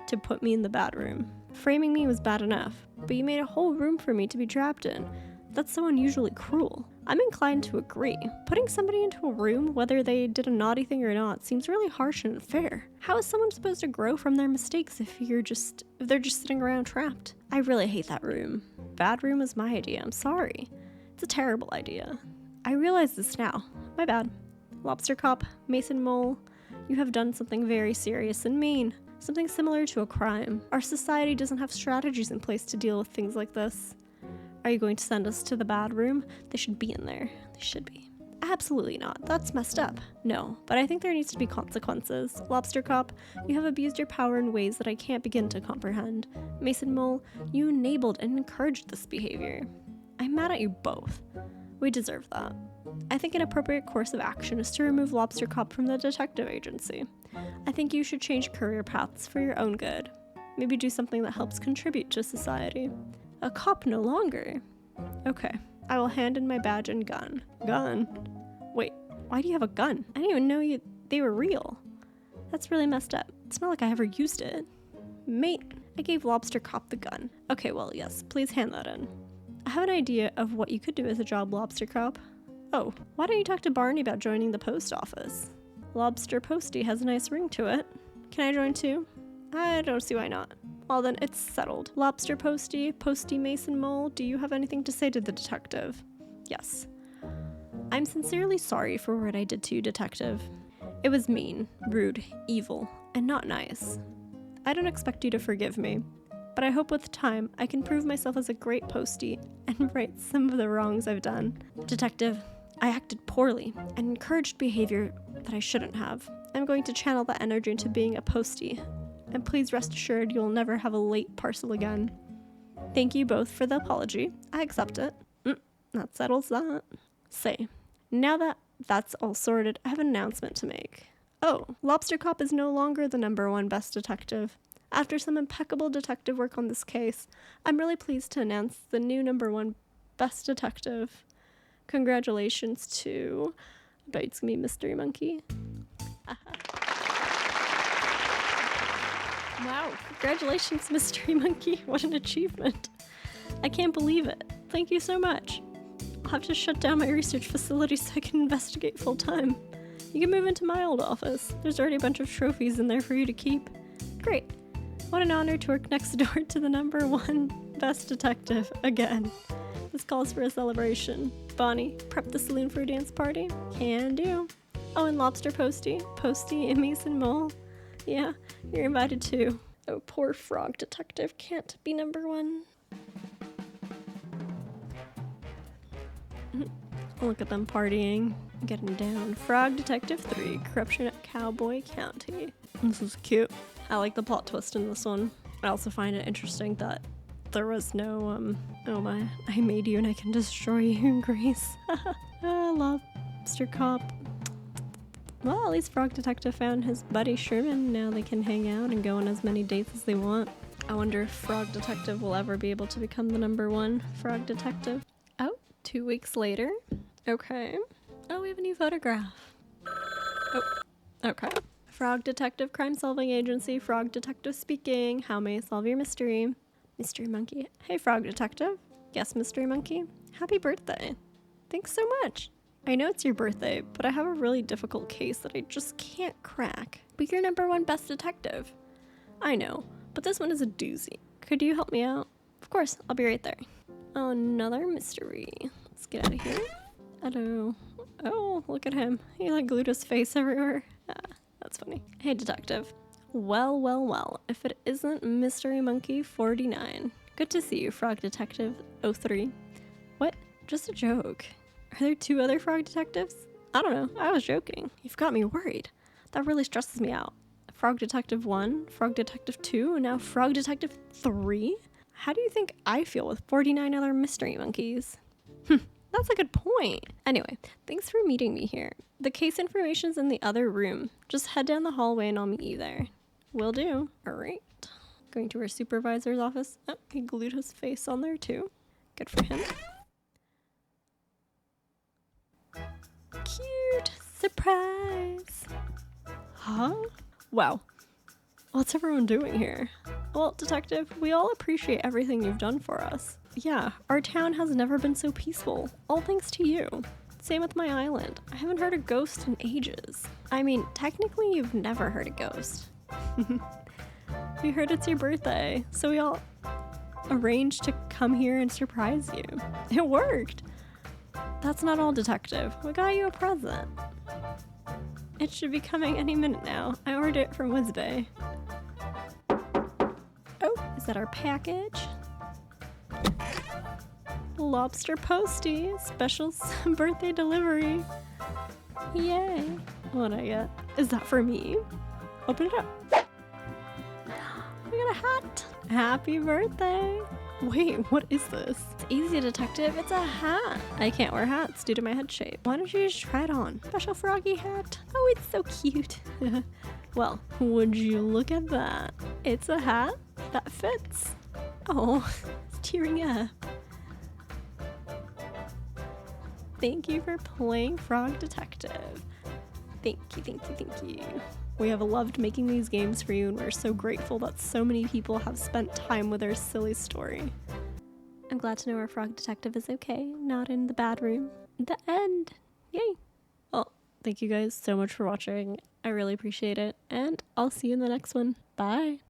to put me in the bad room. Framing me was bad enough, but you made a whole room for me to be trapped in. That's so unusually cruel. I'm inclined to agree. Putting somebody into a room, whether they did a naughty thing or not, seems really harsh and unfair. How is someone supposed to grow from their mistakes if they're just sitting around trapped? I really hate that room. Bad room was my idea, I'm sorry. It's a terrible idea. I realize this now. My bad. Lobster Cop, Mason Mole, you have done something very serious and mean. Something similar to a crime. Our society doesn't have strategies in place to deal with things like this. Are you going to send us to the bad room? They should be in there. They should be. Absolutely not. That's messed up. No, but I think there needs to be consequences. Lobster Cop, you have abused your power in ways that I can't begin to comprehend. Mason Mole, you enabled and encouraged this behavior. I'm mad at you both. We deserve that. I think an appropriate course of action is to remove Lobster Cop from the detective agency. I think you should change career paths for your own good. Maybe do something that helps contribute to society. A cop no longer. Okay, I will hand in my badge and gun. Gun? Wait, why do you have a gun? I didn't even know they were real. That's really messed up. It's not like I ever used it. Mate, I gave Lobster Cop the gun. Okay, well, yes, please hand that in. I have an idea of what you could do as a job, Lobster Cop. Oh, why don't you talk to Barney about joining the post office? Lobster Posty has a nice ring to it. Can I join too? I don't see why not. Well then, it's settled. Lobster Posty, Posty Mason Mole, do you have anything to say to the detective? Yes. I'm sincerely sorry for what I did to you, detective. It was mean, rude, evil, and not nice. I don't expect you to forgive me, but I hope with time I can prove myself as a great postie and right some of the wrongs I've done. Detective, I acted poorly and encouraged behavior that I shouldn't have. I'm going to channel that energy into being a postie. And please rest assured you'll never have a late parcel again. Thank you both for the apology. I accept it. That settles that. Say, now that that's all sorted, I have an announcement to make. Oh, Lobster Cop is no longer the #1 best detective. After some impeccable detective work on this case, I'm really pleased to announce the new #1 best detective. Congratulations to... I bet it's gonna be Mystery Monkey. Wow, congratulations, Mystery Monkey. What an achievement. I can't believe it. Thank you so much. I'll have to shut down my research facility so I can investigate full time. You can move into my old office. There's already a bunch of trophies in there for you to keep. Great. What an honor to work next door to the #1 best detective again. This calls for a celebration. Bonnie, prep the saloon for a dance party? Can do. Oh, and Lobster Posty, and Mason Mole. Yeah, you're invited too. Oh, poor frog detective can't be #1. Look at them partying, getting down. Frog Detective 3, Corruption at Cowboy County. This is cute. I like the plot twist in this one. I also find it interesting that there was no, oh my, I made you and I can destroy you, Grace. Lobster Cop. Well, at least Frog Detective found his buddy Sherman. Now they can hang out and go on as many dates as they want. I wonder if Frog Detective will ever be able to become the #1 Frog Detective. Oh, 2 weeks later. Okay. Oh, we have a new photograph. Oh, okay. Frog Detective Crime Solving Agency, Frog Detective speaking. How may I solve your mystery? Mystery Monkey. Hey, Frog Detective. Yes, Mystery Monkey. Happy birthday. Thanks so much. I know it's your birthday, but I have a really difficult case that I just can't crack. But you're #1 best detective. I know, but this one is a doozy. Could you help me out? Of course, I'll be right there. Oh, another mystery. Let's get out of here. Hello. Oh, look at him. He like glued his face everywhere. That's funny. Hey, detective. Well, if it isn't Mystery Monkey 49. Good to see you, Frog Detective 03. What? Just a joke. Are there 2 other Frog Detectives? I don't know. I was joking. You've got me worried. That really stresses me out. Frog Detective 1, Frog Detective 2, and now Frog Detective 3? How do you think I feel with 49 other Mystery Monkeys? That's a good point. Anyway, thanks for meeting me here. The case information's in the other room. Just head down the hallway and I'll meet you there. Will do. All right. Going to our supervisor's office. Oh, he glued his face on there too. Good for him. Cute. Surprise. Huh? Wow. What's everyone doing here? Well, Detective, we all appreciate everything you've done for us. Yeah, our town has never been so peaceful, all thanks to you. Same with my island. I haven't heard a ghost in ages. I mean, technically you've never heard a ghost. We heard it's your birthday, so we all arranged to come here and surprise you. It worked! That's not all, Detective. We got you a present. It should be coming any minute now. I ordered it from Whizbay. Oh, is that our package? Lobster Posty, special birthday delivery. Yay. What'd I get? Is that for me? Open it up. We got a hat. Happy birthday. Wait, what is this? It's easy, Detective. It's a hat. I can't wear hats due to my head shape. Why don't you just try it on? Special froggy hat. Oh, it's so cute. Well, would you look at that? It's a hat that fits. Oh, it's tearing up. Thank you for playing Frog Detective. Thank you, thank you, thank you. We have loved making these games for you, and we're so grateful that so many people have spent time with our silly story. I'm glad to know our Frog Detective is okay, not in the bad room. The end. Yay. Well, thank you guys so much for watching. I really appreciate it, and I'll see you in the next one. Bye.